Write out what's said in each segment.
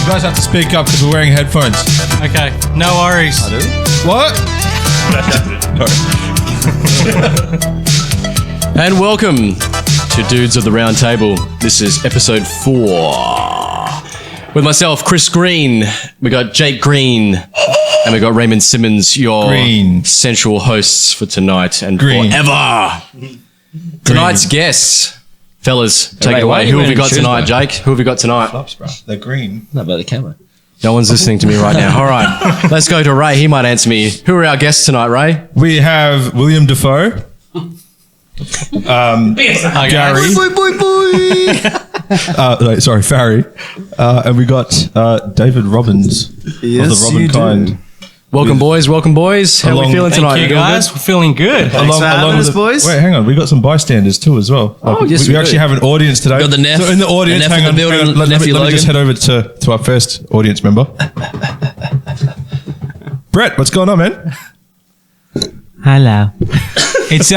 guys have to speak up because we're wearing headphones. Okay, no worries. I do. What? No. And welcome to Dudes of the Round Table. This is episode 4. With myself, Chris Green. We got Jake Green. And we got Raymond Simmons, your central hosts for tonight and forever. Tonight's guests. Fellas, take it away. Who have we got tonight, Jake? Who have we got tonight? Flops, bro. They're green. Not about the camera. No one's listening to me right now. All right. Let's go to Ray. He might answer me. Who are our guests tonight, Ray? We have William Dafoe. Gary. Sorry, Farry. And we got David Robbins of the Robin kind. Welcome, boys. Welcome, boys. How are we feeling tonight? Thank you, guys. We're feeling good. Thanks for having us, boys. Wait, hang on. We got some bystanders too as well. Yes, we actually have an audience today. Got the Neff. So in the audience, the Neff hang on. Let me Logan. just head over to our first audience member. Brett, what's going on, man? Hello. It's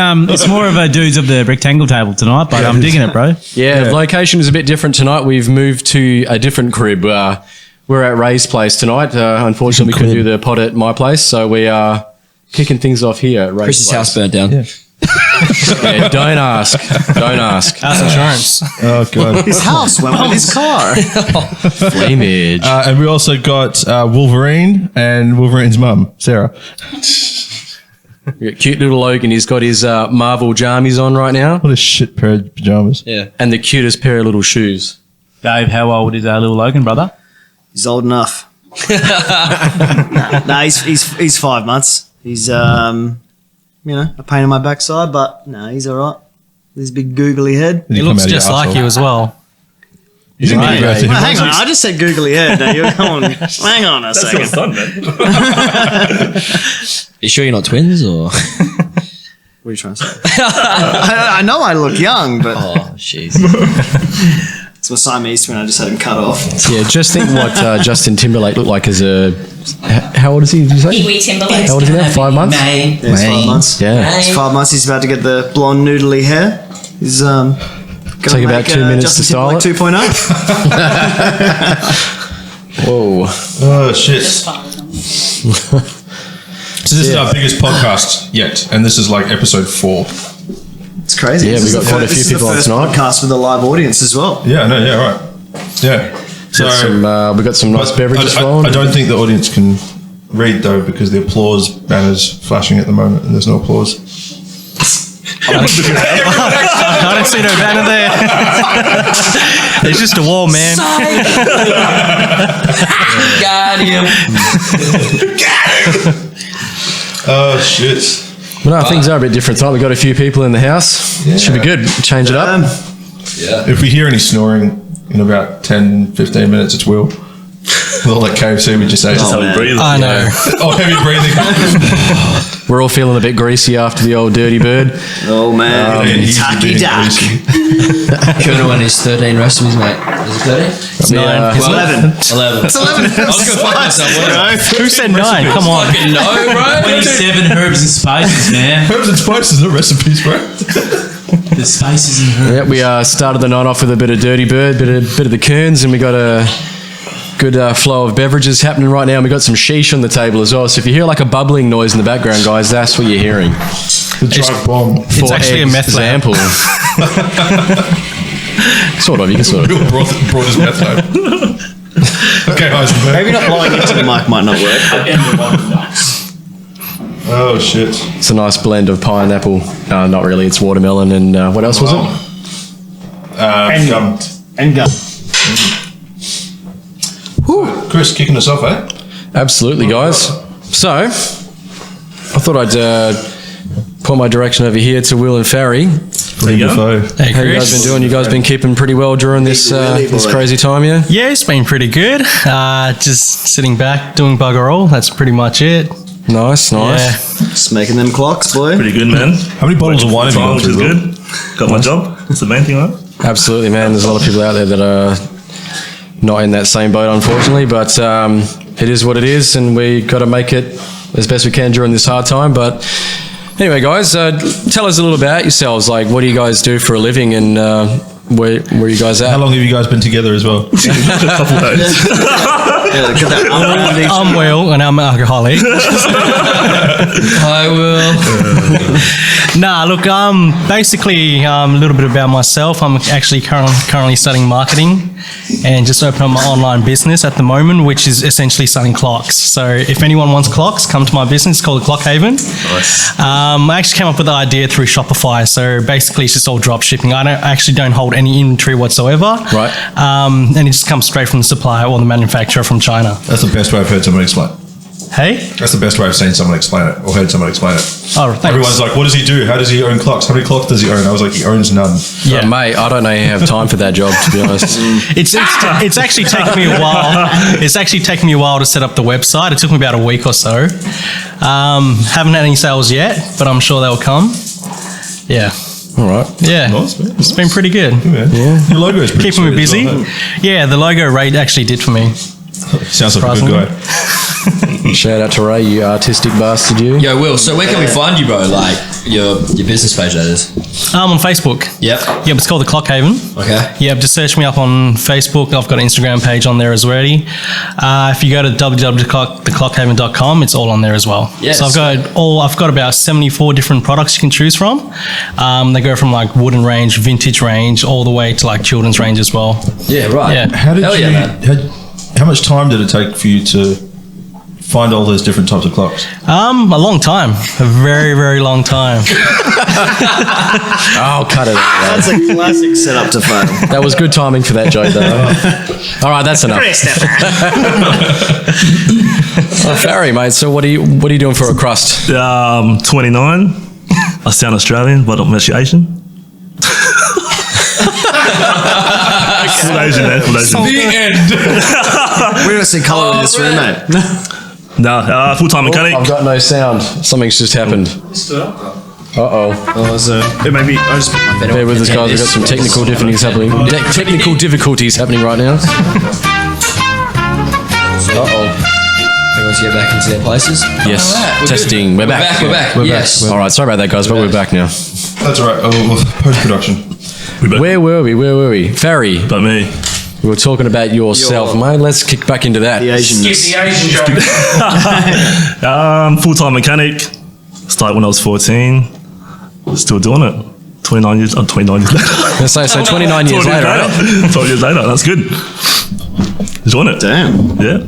more of a dudes of the rectangle table tonight, but I'm digging it, bro. Yeah, the location is a bit different tonight. We've moved to a different crib. We're at Ray's place tonight. Unfortunately, we couldn't do the pod at my place, so we are kicking things off here at Ray's Chris's place. house burnt down. Yeah. Yeah, don't ask. Don't ask. House insurance. Oh, God. His house went with his car. Flameage. And we also got Wolverine and Wolverine's mum, Sarah. We got cute little Logan. He's got his Marvel jammies on right now. What a shit pair of pajamas. Yeah. And the cutest pair of little shoes. Dave, how old is our little Logan, brother? He's old enough. Nah, he's 5 months. He's a pain in my backside, but no, he's all right. This big googly head. He looks just like you as well. You didn't need to go to him. Well, hang on, I just said googly head. Now you're going. Hang on a second. Fun, man. You sure you're not twins or? What are you trying to say? I know I look young, but Oh, jeez. it's my Siamese twin. I just had him cut off. Yeah, just think what Justin Timberlake looked like as a... How old is he, did you say? Pee-wee Timberlake. How old is he now? 5 months? Yeah, he's 5 months. Yeah. He's 5 months. He's about to get the blonde noodly hair. He's Take about 2 minutes Justin to style it. Timberlake 2.0. Whoa. Oh, shit. So this is our biggest podcast yet, and this is like episode 4. It's crazy. Yeah, we got quite a few people on This is tonight. the first podcast with a live audience as well. Yeah, no, yeah, right. Yeah. So We got some nice beverages flowing. I don't think the audience can read though because the applause banner's flashing at the moment, and there's no applause. I don't see no banner there. It's just a wall, man. Got him. Oh shit. But no, things are a bit different tonight. We've got a few people in the house. Yeah. Should be good. Change it up. Yeah. If we hear any snoring in about 10-15 minutes, it's Will. With all that KFC we just ate. I know. Oh, heavy breathing. We're all feeling a bit greasy after the old dirty bird. Oh man, Taki Dak. Could win his 13 recipes, mate. Is it 13? Yeah. It's 11. 11. It's 11. Who said 9? Come on. Fucking no, bro. 27 herbs and spices, man. Herbs and spices, not recipes, bro. The spices and herbs. Yeah, we started the night off with a bit of dirty bird, bit of the Kearns, and we got a good flow of beverages happening right now. And we got some shisha on the table as well. So if you hear like a bubbling noise in the background, guys, that's what you're hearing. The drive bomb. It's actually a meth lab. example. Sort of. You can sort of. Will brought his meth home. Okay, Heisenberg. Maybe not blowing into the mic might not work. Oh shit. It's a nice blend of pineapple. Not really. It's watermelon and what else was it? Gum. And go. Chris, kicking us off, eh? Absolutely, guys. So, I thought I'd point my direction over here to Will and Farry. There you go. Hey, How you guys been doing? You guys been keeping pretty well during this this crazy time, yeah? Yeah, it's been pretty good. Just sitting back, doing bugger all. That's pretty much it. Nice. Yeah. Just making them clocks, boy. Pretty good, man. How many bottles of wine have you gone Which is through? good. Got my job. That's the main thing, right? Absolutely, man. There's a lot of people out there that are not in that same boat, unfortunately, but it is what it is, and we got to make it as best we can during this hard time. But anyway, guys, tell us a little about yourselves. Like, what do you guys do for a living, and where you guys at? How long have you guys been together as well? A couple days. I'm Will, and I'm an alcoholic. I will. Nah, look, basically a little bit about myself. I'm actually currently studying marketing and just opened up my online business at the moment, which is essentially selling clocks. So if anyone wants clocks, come to my business. It's called Clock Haven. Nice. I actually came up with the idea through Shopify. So basically it's just all drop shipping. I actually don't hold any inventory whatsoever. Right. And it just comes straight from the supplier or the manufacturer from China. That's the best way I've heard someone explain. Hey? That's the best way I've seen someone explain it or heard someone explain it. Oh, thanks. Everyone's like, what does he do? How does he own clocks? How many clocks does he own? I was like, he owns none. Yeah. Mate, I don't know you have time for that job, to be honest. It's actually taken me a while. It's actually taken me a while to set up the website. It took me about a week or so. Haven't had any sales yet, but I'm sure they'll come. Yeah. All right. Yeah. Nice, man. It's been pretty good. Yeah. Your logo is pretty Keeping me sweet as busy. well, huh? Yeah, the logo Ray actually did for me. Sounds like a good Surprisingly. guy. Shout out to Ray, you artistic bastard, you. Yo, Will, so where can we find you, bro? Like, your business page, that is. I'm on Facebook. Yep. Yep, it's called The Clock Haven. Okay. Yep, just search me up on Facebook. I've got an Instagram page on there as already. If you go to www.theclockhaven.com, it's all on there as well. Yes. So I've got about 74 different products you can choose from. They go from like wooden range, vintage range, all the way to like children's range as well. Yeah, right. Yeah. How did Hell you? yeah, man. How much time did it take for you to find all those different types of clocks? A long time. A very, very long time. Oh, cut it out. That's a classic setup to fail. That was good timing for that joke, though. All right, that's enough. Farry, mate, so what are you doing for a crust? 29. I sound Australian, but I'm actually Asian. Full Asian, man. Full Asian. We don't see colour in this room, mate. Nah, full-time mechanic. I've got no sound. Something's just happened. Uh-oh. It may be. I just put my bed Bear with us, guys. We've got some technical difficulties happening. Technical difficulties happening right now. Uh-oh. Everyone's get back into their places. Yes. All right, we're Testing. good. We're back. We're back. Yes. All right, sorry about that, guys, but we're back now. That's all right. Oh, post-production. Where were we? Farry, But me. we were talking about yourself, mate. Let's kick back into that. The Asianness. Full-time mechanic. Started when I was 14. Still doing it. 29 years. 29 years later. Let's say so 29 years later, right? 12 years later. That's good. Enjoying it. Damn. Yeah.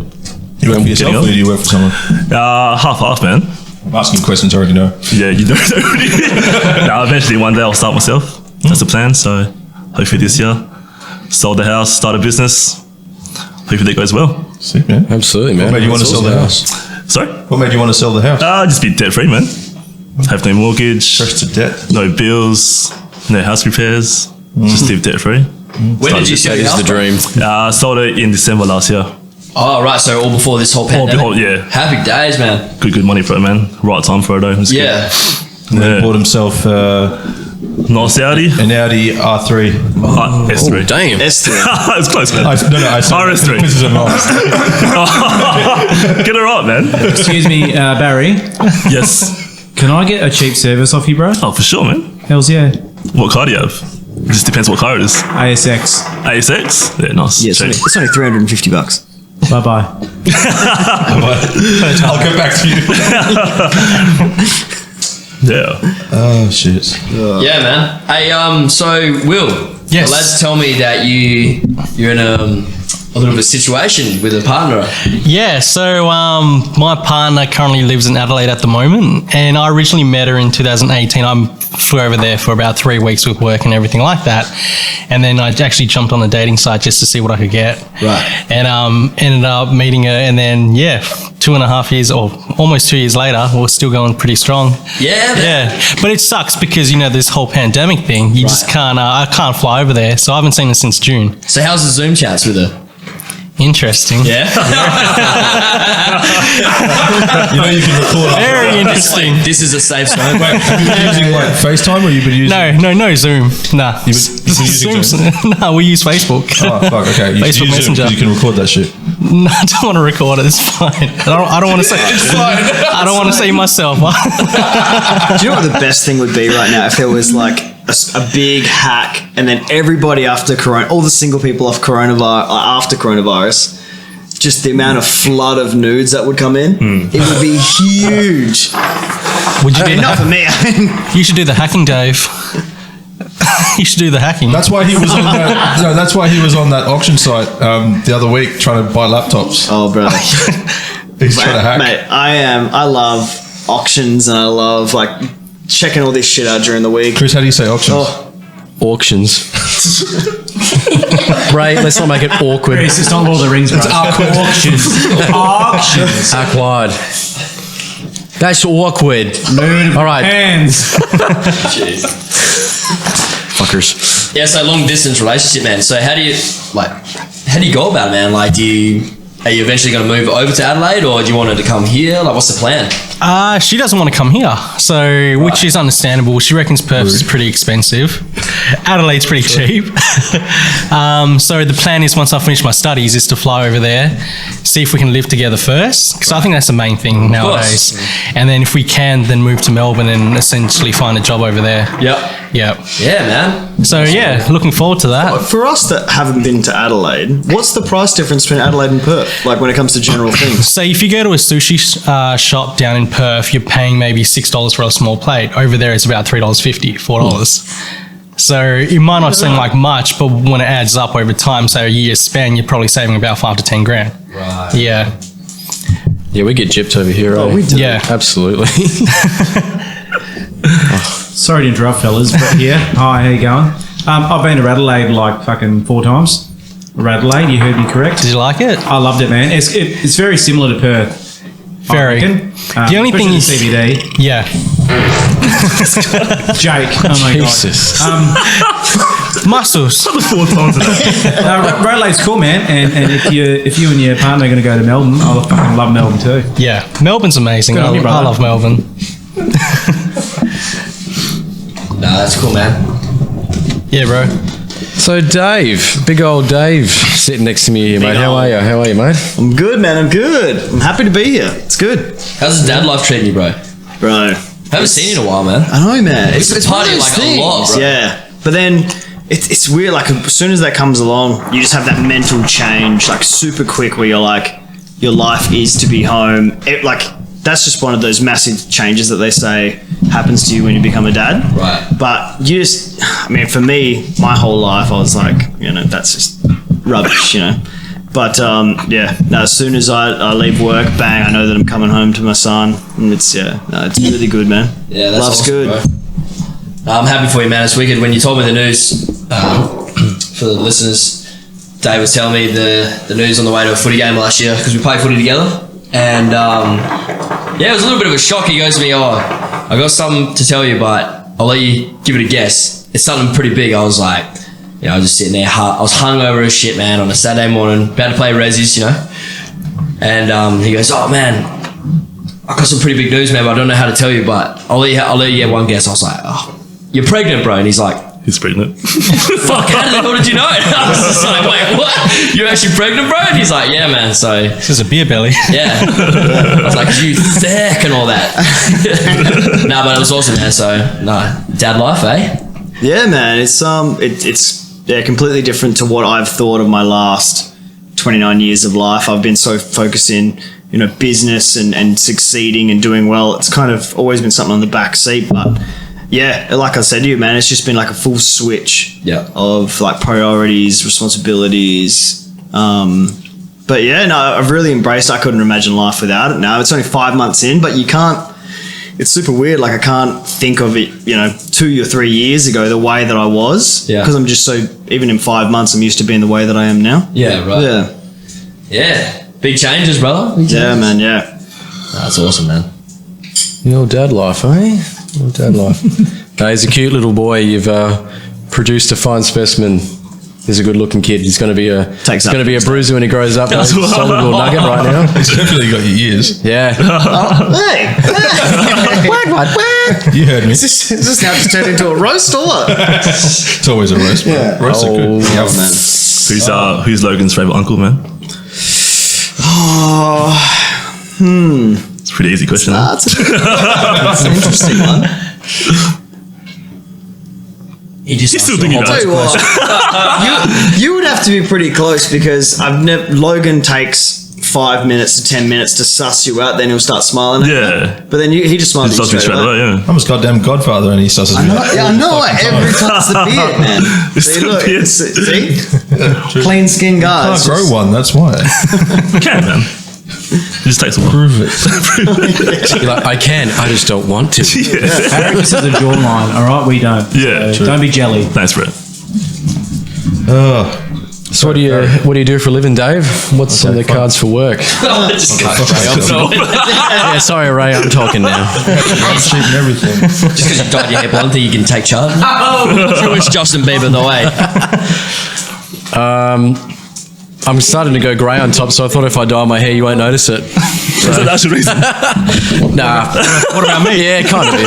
You work for yourself or do you work for someone? Half, man. I'm asking questions I already know. Yeah, you know it already. Now, eventually one day I'll start myself. That's the plan. So hopefully this year, sold the house, start a business. Hopefully that goes well. Sick, man. Absolutely, man. What made you want to That's sell the awesome. house? Sorry? What made you want to sell the house? Just be debt free, man. Have no mortgage, Fresh to debt. no bills, no house repairs. Just live debt free. When did you sell That your is the house, bro? dream. Sold it in December last year. Oh, right. So all before this whole pandemic. yeah. Happy days, man. Good money for it, man. Right time for it, though. It's Yeah. And then Yeah. bought himself good. Nice Audi. an Audi R3. S3. Oh, damn. It's close, man. I said RS3. This is a nice. Get it right, man. Excuse me, Barry. Yes. Can I get a cheap service off you, bro? Oh, for sure, man. Hells yeah. What car do you have? It just depends what car it is. ASX. ASX? Yeah, nice. Yeah, Cheap. it's only $350. Bye bye. I'll get back to you. Yeah. Oh, shit. Yeah, man. Hey, so Will, Yes. the lads tell me that you're in a little bit of a situation with a partner. Yeah, so my partner currently lives in Adelaide at the moment, and I originally met her in 2018. I flew over there for about 3 weeks with work and everything like that, and then I actually jumped on the dating site just to see what I could get. Right. And ended up meeting her, and then 2.5 years or almost 2 years later, we're still going pretty strong. Yeah, man. Yeah, but it sucks because this whole pandemic thing. You just can't. I can't fly over there, so I haven't seen her since June. So how's the Zoom chats with her? Interesting. Yeah. You know you can record after Very that. interesting. This is a safe zone. Wait, have you been using like FaceTime or you've been using? No Zoom. Nah. You've been using Zoom? No, we use Facebook. Oh, fuck, okay. You Facebook use Zoom Messenger. 'cause you can record that shit. No, I don't want to record it. It's fine. I don't want to say. I don't want to see myself. Do you know what the best thing would be right now if there was like a big hack, and then everybody after corona, all the single people after coronavirus, just the amount of flood of nudes that would come in, it would be huge. Would you do Not for me. You should do the hacking, Dave. You should do the hacking. That's why he was on that. No, that's why he was on that auction site the other week trying to buy laptops. Oh, brother. He's trying to hack. Mate, I love auctions, and I love like checking all this shit out during the week. Chris, how do you say auctions? Auctions. Right, let's not make it awkward. It's just not Lord of the Rings, bro. It's awkward. Auctions. Awkward. That's awkward. Moon All right. hands. Fuckers. Yeah, so long distance relationship, man. So how do you go about it, man? Like, are you eventually going to move over to Adelaide, or do you want her to come here? Like, what's the plan? She doesn't want to come here, so which is understandable. She reckons Perth is pretty expensive. Adelaide's pretty cheap. So the plan is, once I finish my studies, is to fly over there, see if we can live together first, because I think that's the main thing nowadays. And then if we can, then move to Melbourne and essentially find a job over there. Yep. Yep. Yeah, man. So yeah, looking forward to that. For us that haven't been to Adelaide, what's the price difference between Adelaide and Perth? Like when it comes to general things? So if you go to a sushi shop down in Perth, you're paying maybe $6 for a small plate. Over there, it's about $3.50, $4. So it might not seem like much, but when it adds up over time, say a year's span, you're probably saving about $5 to $10 grand. Right. Yeah. Yeah, we get gypped over here, Oh, eh? we do. Yeah. Absolutely. Sorry to interrupt, fellas, but yeah. Hi, how you going? I've been to Adelaide like fucking 4 times. Adelaide, you heard me correct. Did you like it? I loved it, man. It's very similar to Perth. Very. The only thing is CBD. Yeah. Jake, oh my Jesus. god. Muscles. 4 times a day. Adelaide's cool, man. And if you and your partner are going to go to Melbourne, I fucking love Melbourne too. Yeah. Melbourne's amazing. Good on you, I brother. love Melbourne. No, that's cool, man. Yeah, bro. So Dave, big old Dave, sitting next to me here, mate. How are you? How are you, mate? I'm good, man. I'm good. I'm happy to be here. It's good. How's the dad life treating you, bro? Bro. Haven't seen you in a while, man. I know, man. It's one of party those like a things. lot, bro. Yeah. But then it's weird. Like as soon as that comes along, you just have that mental change, like super quick, where you're like, your life is to be home. That's just one of those massive changes that they say happens to you when you become a dad. Right. But for me, my whole life, I was like, that's just rubbish, But as soon as I leave work, bang, I know that I'm coming home to my son, and it's really good, man. Yeah, that's Life's awesome, good. bro. I'm happy for you, man. It's wicked. When you told me the news, for the listeners, Dave was telling me the news on the way to a footy game last year, because we played footy together. And it was a little bit of a shock. He goes to me, I got something to tell you, but I'll let you give it a guess. It's something pretty big. I was like, I was just sitting there. I was hungover as shit, man, on a Saturday morning, about to play Resis, And he goes, oh, man, I got some pretty big news, man, but I don't know how to tell you, but I'll let you get one guess. I was like, oh, you're pregnant, bro. And he's like, He's pregnant. fuck, how the hell did you know it? I was just like, wait, what? You're actually pregnant, bro? And he's like, yeah, man. So, This is a beer belly. yeah. I was like, you thick and all that. No, but it was awesome, man. So, dad life, eh? Yeah, man. It's completely different to what I've thought of my last 29 years of life. I've been so focused in, business and succeeding and doing well. It's kind of always been something on the back seat, but yeah, like I said to you, man, it's just been like a full switch of like priorities, responsibilities. But yeah, no, I've really embraced it. I couldn't imagine life without it now. It's only 5 months in, but you can't, it's super weird. Like I can't think of it, 2 or 3 years ago, the way that I was. Yeah. Because I'm just so, even in 5 months, I'm used to being the way that I am now. Yeah, right. Yeah. Yeah. Big changes, brother. Big changes. Yeah, man, yeah. That's awesome, man. The old dad life, eh? The old dad life. He's a cute little boy. You've produced a fine specimen. He's a good-looking kid. He's going to be a bruiser when he grows up. He's a solid little nugget right now. He's definitely got your ears. Yeah. Hey! You heard me. Is this now just turned into a roast or what? It's always a roast. Yeah. Roasts are good. Yeah, man. Who's Logan's favourite uncle, man? It's a pretty easy question. That's an interesting one. He just He's still thinking I'll about tell you what, you would have to be pretty close because Logan takes 5 minutes to 10 minutes to suss you out, then he'll start smiling at you. Yeah. But then he just smiles at you straight away. Yeah. I'm his goddamn godfather and he susses me out. I know. Every time it's the beard, man. It's See, the look, beard. see? Clean skin guys. Can't grow one, that's why. You can, man. It just takes a while. Prove it. You're like, I can, I just don't want to. Arrogance is a jawline, all right? We don't. Yeah, So true. don't be jelly. Thanks, Brett. So what do you do for a living, Dave? What's some of the cards for work? Just go Yeah, sorry, Ray, I'm talking now. I'm cheap and everything. Just because you dyed your hair blonde, think you can take charge? Jewish Justin Bieber the way. I'm starting to go grey on top, so I thought if I dye my hair, you won't notice it. Is that the reason? Nah. What about me? Yeah, it kind of is.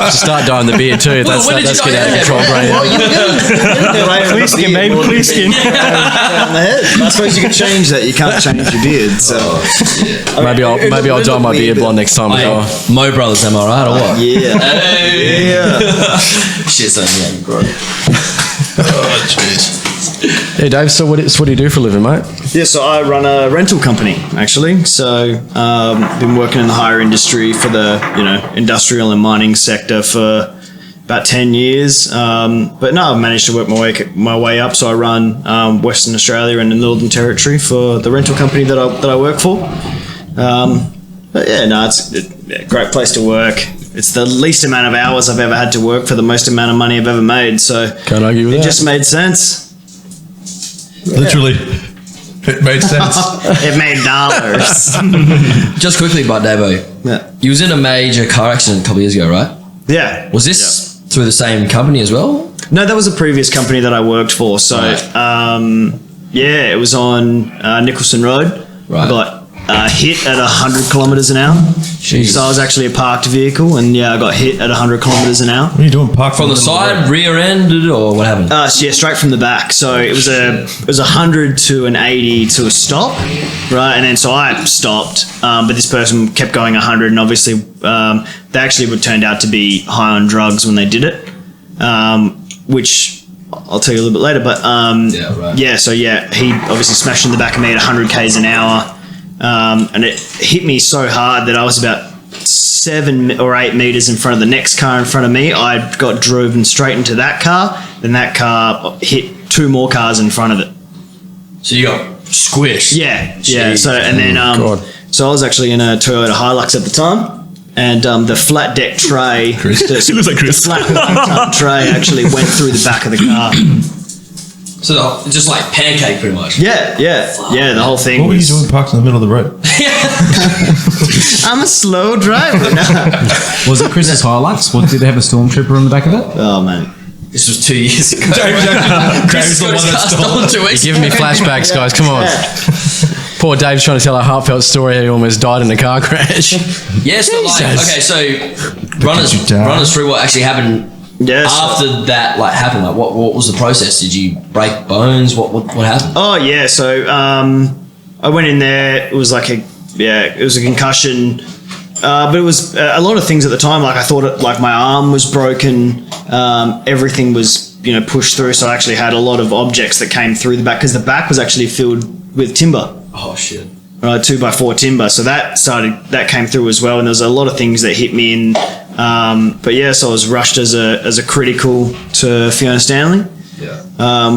Just start dyeing the beard too. That's when did you get dye out of your control, grey. Clear skin, baby. Clear skin. On the head. I suppose you can change that. You can't change your beard. So Maybe I'll dye my beard blonde next time as well. Mo Brothers, am I right or what? Yeah. Yeah. Shit, son, yeah, bro. Oh, jeez. Hey, Dave. So what do you do for a living, mate? Yeah, so I run a rental company actually. So been working in the hire industry for the industrial and mining sector for about 10 years. But no, I've managed to work my way up. So I run Western Australia and the Northern Territory for the rental company that I work for. But yeah, no, it's a great place to work. It's the least amount of hours I've ever had to work for the most amount of money I've ever made. So Can't argue with it that. just made sense. Literally. It made sense. It made dollars. Just quickly, but Davo, Yeah. you was in a major car accident a couple of years ago, right? Yeah. Was this through the same company as well? No, that was a previous company that I worked for. So, yeah, it was on Nicholson Road. Right. I got hit at 100 kilometres an hour. Jeez. So I was actually a parked vehicle, and yeah, I got hit at 100 kilometres an hour. What are you doing? Park From the side, rear ended, or what happened? Yeah, straight from the back. So it was a 100 to an 80 to a stop, right? And then so I stopped, but this person kept going 100, and obviously they actually turned out to be high on drugs when they did it, which I'll tell you a little bit later. But so he obviously smashed in the back of me at 100 k's an hour, and it hit me so hard that I was about 7 or 8 meters in front of the next car in front of me. I got driven straight into that car. Then that car hit 2 more cars in front of it. So you got squished. Yeah. Jeez. So and then God. so I was actually in a Toyota Hilux at the time, and the flat deck tray, He looks like Chris. flat 1-ton tray actually went through the back of the car. So just like pancake, pretty much. Yeah. The whole thing. What were you was, doing parked in the middle of the road? I'm a slow driver. No. Was it Chris's Hilux? Did they have a stormtrooper on the back of it? Oh man. This was 2 years ago. James the one that stole it. You're giving me flashbacks, guys. Come on. Poor Dave's trying to tell a heartfelt story how he almost died in a car crash. Yeah, so Jesus. so run us through what actually happened Yes. after that happened. Like what was the process? Did you break bones? What happened? Oh yeah, so I went in there. It was like it was a concussion, but it was a lot of things at the time. Like I thought, my arm was broken. Everything was pushed through. So I actually had a lot of objects that came through the back because the back was actually filled with timber. Oh shit. Right, 2x4 timber. So that came through as well, and there was a lot of things that hit me in. But yeah, so I was rushed as a critical to Fiona Stanley. Yeah.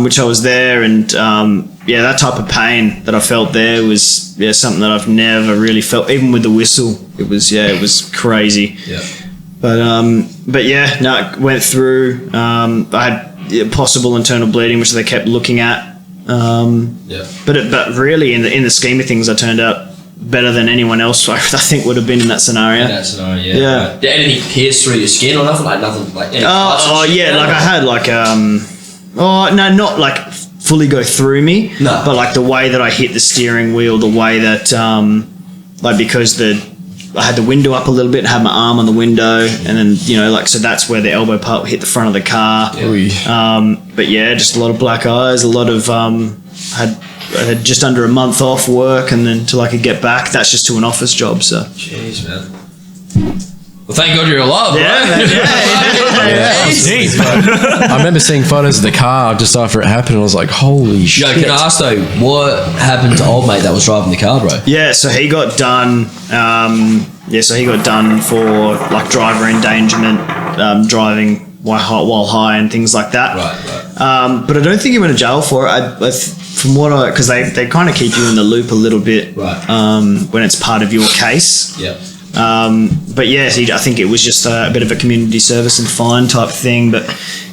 Which I was there, and that type of pain that I felt there was something that I've never really felt, even with the whistle. It was crazy. Yeah. But went through. I had possible internal bleeding, which they kept looking at. But really, in the scheme of things, I turned out better than anyone else I think would have been in that scenario. In that scenario, yeah. Yeah. Did anything pierce through your skin or nothing? Like nothing, like any cuts and shit? I had not like fully go through me, No. but like the way that I hit the steering wheel, the way that because I had the window up a little bit, had my arm on the window, and then so that's where the elbow part hit the front of the car. But yeah, just a lot of black eyes, a lot of I had just under a month off work, and then till I could get back, that's just to an office job. So Jeez, man. Well, thank God you're alive, yeah, right? Jeez, I remember seeing photos of the car just after it happened. And I was like, holy shit. Yo, can I ask though, what happened to old mate that was driving the car, bro? Yeah, so he got done. So he got done for like driver endangerment, driving while high and things like that. Right. But I don't think he went to jail for it. Because they kind of keep you in the loop a little bit. Right. When it's part of your case. Yeah. But yeah, I think it was just a bit of a community service and fine type thing. But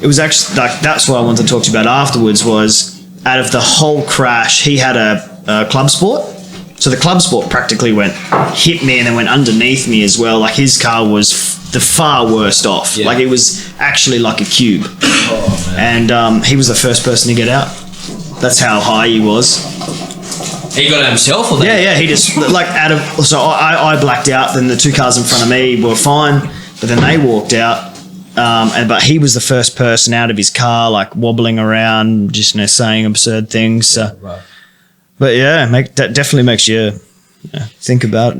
it was actually like that's what I wanted to talk to you about afterwards. Was out of the whole crash, he had a club sport. So the club sport practically hit me and then went underneath me as well. Like his car was the far worst off. Yeah. Like it was actually like a cube. Oh, man. And he was the first person to get out. That's how high he was. He got it himself, or Yeah, he just like so I blacked out. Then the two cars in front of me were fine, but then they walked out. But he was the first person out of his car, like wobbling around, just saying absurd things. So. Right. But yeah, that definitely makes you think about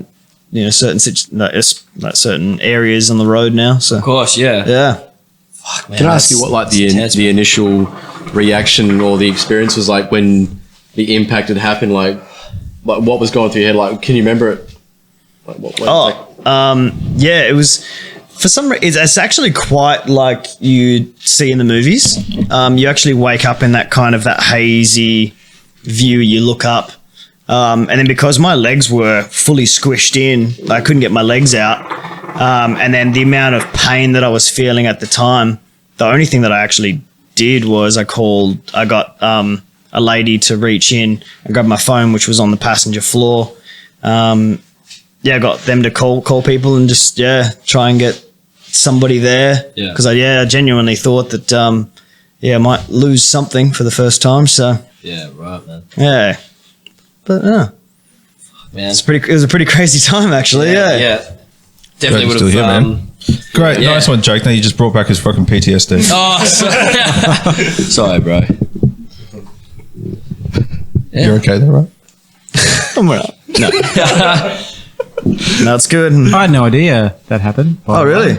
certain areas on the road now. So Of course, yeah. yeah. Fuck, man, Can I ask you what like the initial reaction or the experience was like when the impact had happened? Like what was going through your head? Like, can you remember it? Like, Yeah, it was. For some reason, it's actually quite like you see in the movies. You actually wake up in that kind of that hazy view. You look up, and then because my legs were fully squished in, I couldn't get my legs out. And then the amount of pain that I was feeling at the time, the only thing that I actually did was I got a lady to reach in and grab my phone, which was on the passenger floor. I got them to call people and just try and get somebody there, because I genuinely thought that I might lose something for the first time. So Yeah, right, man. yeah, but Man. it was a pretty crazy time actually. Yeah. Definitely Glad would you're have. still here, man. Great, Yeah. nice one, Jake. Now you just brought back his fucking PTSD. Oh, sorry, bro. You're okay there, right? I'm all right. No, no, it's good. I had no idea that happened. by Oh the way. really?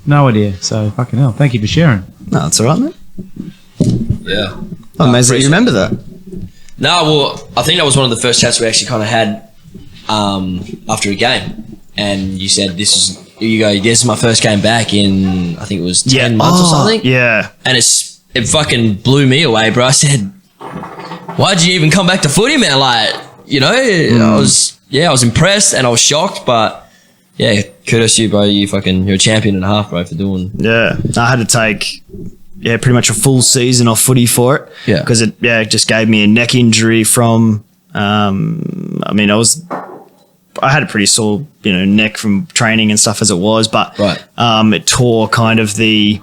No idea. So fucking hell. Thank you for sharing. No, it's all right, man. Yeah. I'm amazed that you remember that. No, well, I think that was one of the first chats we actually kind of had after a game. And you said, this is my first game back in, I think it was 10 months or something. Yeah. And it fucking blew me away, bro. I said, why'd you even come back to footy, man? Like, I was impressed and I was shocked, but yeah, kudos to you, bro. You're a champion and a half, bro, for doing. Yeah. I had to take pretty much a full season off footy for it. Yeah. Because it just gave me a neck injury from I had a pretty sore, neck from training and stuff as it was, but Right. It tore kind of the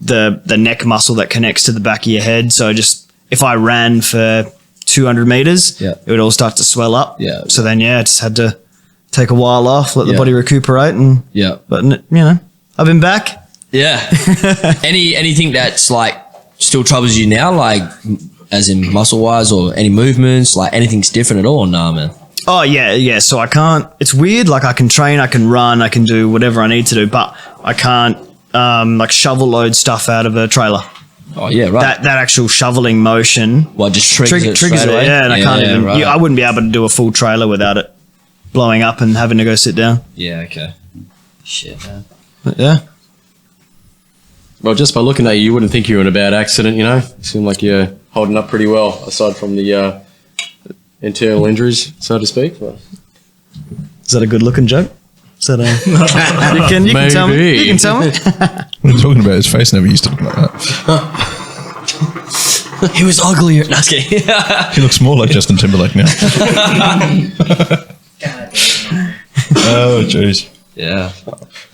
neck muscle that connects to the back of your head. So just if I ran for 200 meters, it would all start to swell up. Yeah. So then I just had to take a while off, let the Yeah. body recuperate, and Yeah. but I've been back. Yeah. Anything that's like still troubles you now, like as in muscle wise or any movements, like anything's different at all? Nah, man. Oh yeah. So I can't. It's weird. Like I can train, I can run, I can do whatever I need to do, but I can't like shovel load stuff out of a trailer. Oh yeah, right. That actual shoveling motion. What just triggers it triggers straight it. away? Yeah, and I can't even. Right. I wouldn't be able to do a full trailer without it blowing up and having to go sit down. Yeah. Okay. Shit, man. But yeah. Well, just by looking at you, you wouldn't think you were in a bad accident, You seem like you're holding up pretty well, aside from the internal injuries, so to speak. But Is that a good looking joke? Is that you can tell me. Maybe. You can tell me. What are you talking about? His face never used to look like that. He was uglier. No, I was kidding. He looks more like Justin Timberlake now. Oh, jeez. Yeah.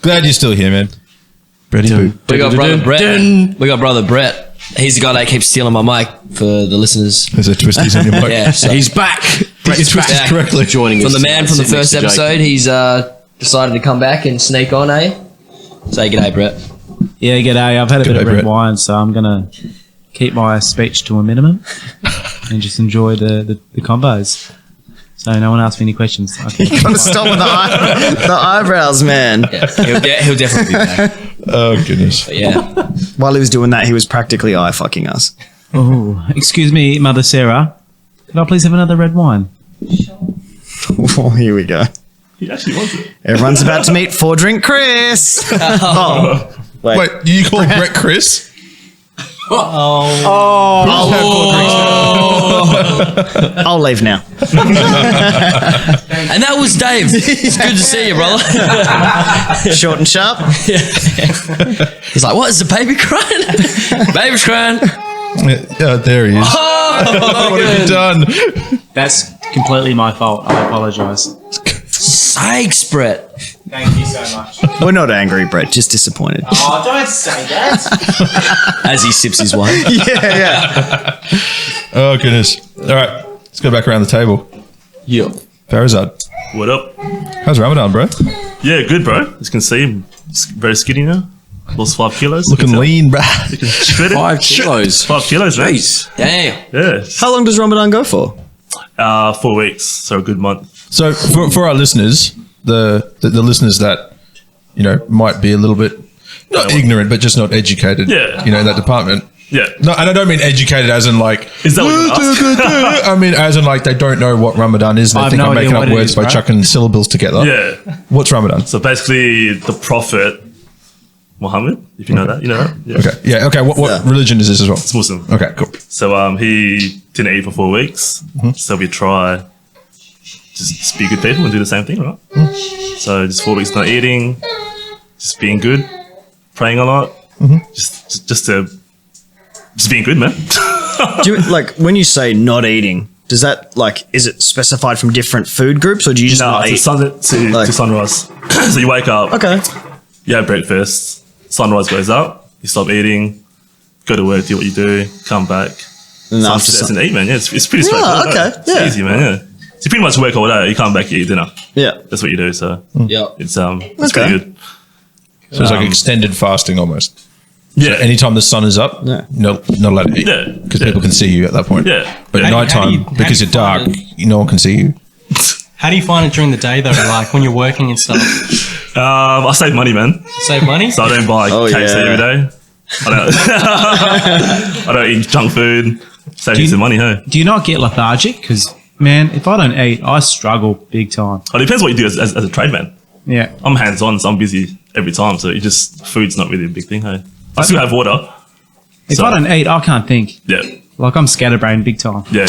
Glad you're still here, man. Ready? We got brother Brett. We got brother Brett. He's the guy that keeps stealing my mic for the listeners. There's a twisties in your mic. Yeah. So he's back. Brett's twisted back. correctly. Joining from us the man from the Sit next first to Jake. episode, he's decided to come back and sneak on, eh? Say g'day, Brett. Yeah, g'day. I've had a bit G'day, of red Brett. wine, so I'm gonna keep my speech to a minimum and just enjoy the combos. So no one asks me any questions. You gotta stop with the eyebrows, man. Yeah, he'll definitely be back. Oh, goodness. But yeah. While he was doing that, he was practically eye fucking us. Oh, excuse me, Mother Sarah. Could I please have another red wine? Oh, here we go. He actually wants it. Everyone's about to meet 4-drink Chris. Oh, Wait, you call Brett Chris? I'll leave now. And that was Dave. It's good to see you, brother. Short and sharp. He's like, what is the baby crying? Baby's crying. Yeah, there he is. Oh, What have you done? That's completely my fault. I apologise. Sakes, Brett. Thank you so much. We're not angry, Brett, just disappointed. Oh, don't say that. As he sips his wine. Yeah. Oh, goodness. All right, let's go back around the table. Yeah. Farizad, What up? how's Ramadan, bro? Yeah, good, bro. As you can see, I'm very skinny now. Lost 5 kilos. Looking lean, bro. Shredded. 5 kilos. 5 kilos, man. Jeez. Damn. Yeah. How long does Ramadan go for? 4 weeks, so a good month. So for our listeners, the listeners that, you know, might be a little bit, not ignorant, but just not educated, Yeah. you know, in that department. Yeah. No, and I don't mean educated as in like, Is that what you're asking? I mean as in like they don't know what Ramadan is and I they have think no I'm idea making what up it words is, by bro. chucking syllables together. Yeah. What's Ramadan? So basically, the Prophet Muhammad, if you know that, you know that? Yeah. Okay. Yeah. Okay. What Yeah. religion is this as well? It's Muslim. Okay. Cool. So he didn't eat for 4 weeks. So we try just be good people and do the same thing, right? So just 4 weeks not eating, just being good, praying a lot, just being good, man. Do you, like, when you say not eating, does that, like, is it specified from different food groups or do you just No, not it's eat? to sunrise. So you wake up, Okay. you have breakfast, sunrise goes up, you stop eating, go to work, do what you do, come back, And after sunset sun- and eat, man. Yeah, it's pretty straightforward. okay, It's yeah. easy, man. Yeah. So you pretty much work all day, you come back, you eat dinner. Yeah. That's what you do. So Yeah. it's Okay. pretty good. So it's like extended fasting almost. Yeah. Anytime the sun is up, Yeah. not allowed to eat. Yeah. Because Yeah. people can see you at that point. Yeah. But How at do you- night how do time, you- how because do you're you dark, find no one can see you. How do you find it during the day though? Like when you're working and stuff? I save money, man. Save money? So I don't buy Oh, KFC yeah. every day. I don't eat junk food. Save you some money, hey? Do you not get lethargic? Because, man, if I don't eat, I struggle big time. It depends what you do as a trade man. Yeah. I'm hands on, so I'm busy every time. So food's not really a big thing, hey? I still have water. If So- I don't eat, I can't think. Yeah. Like, I'm scatterbrained big time. Yeah.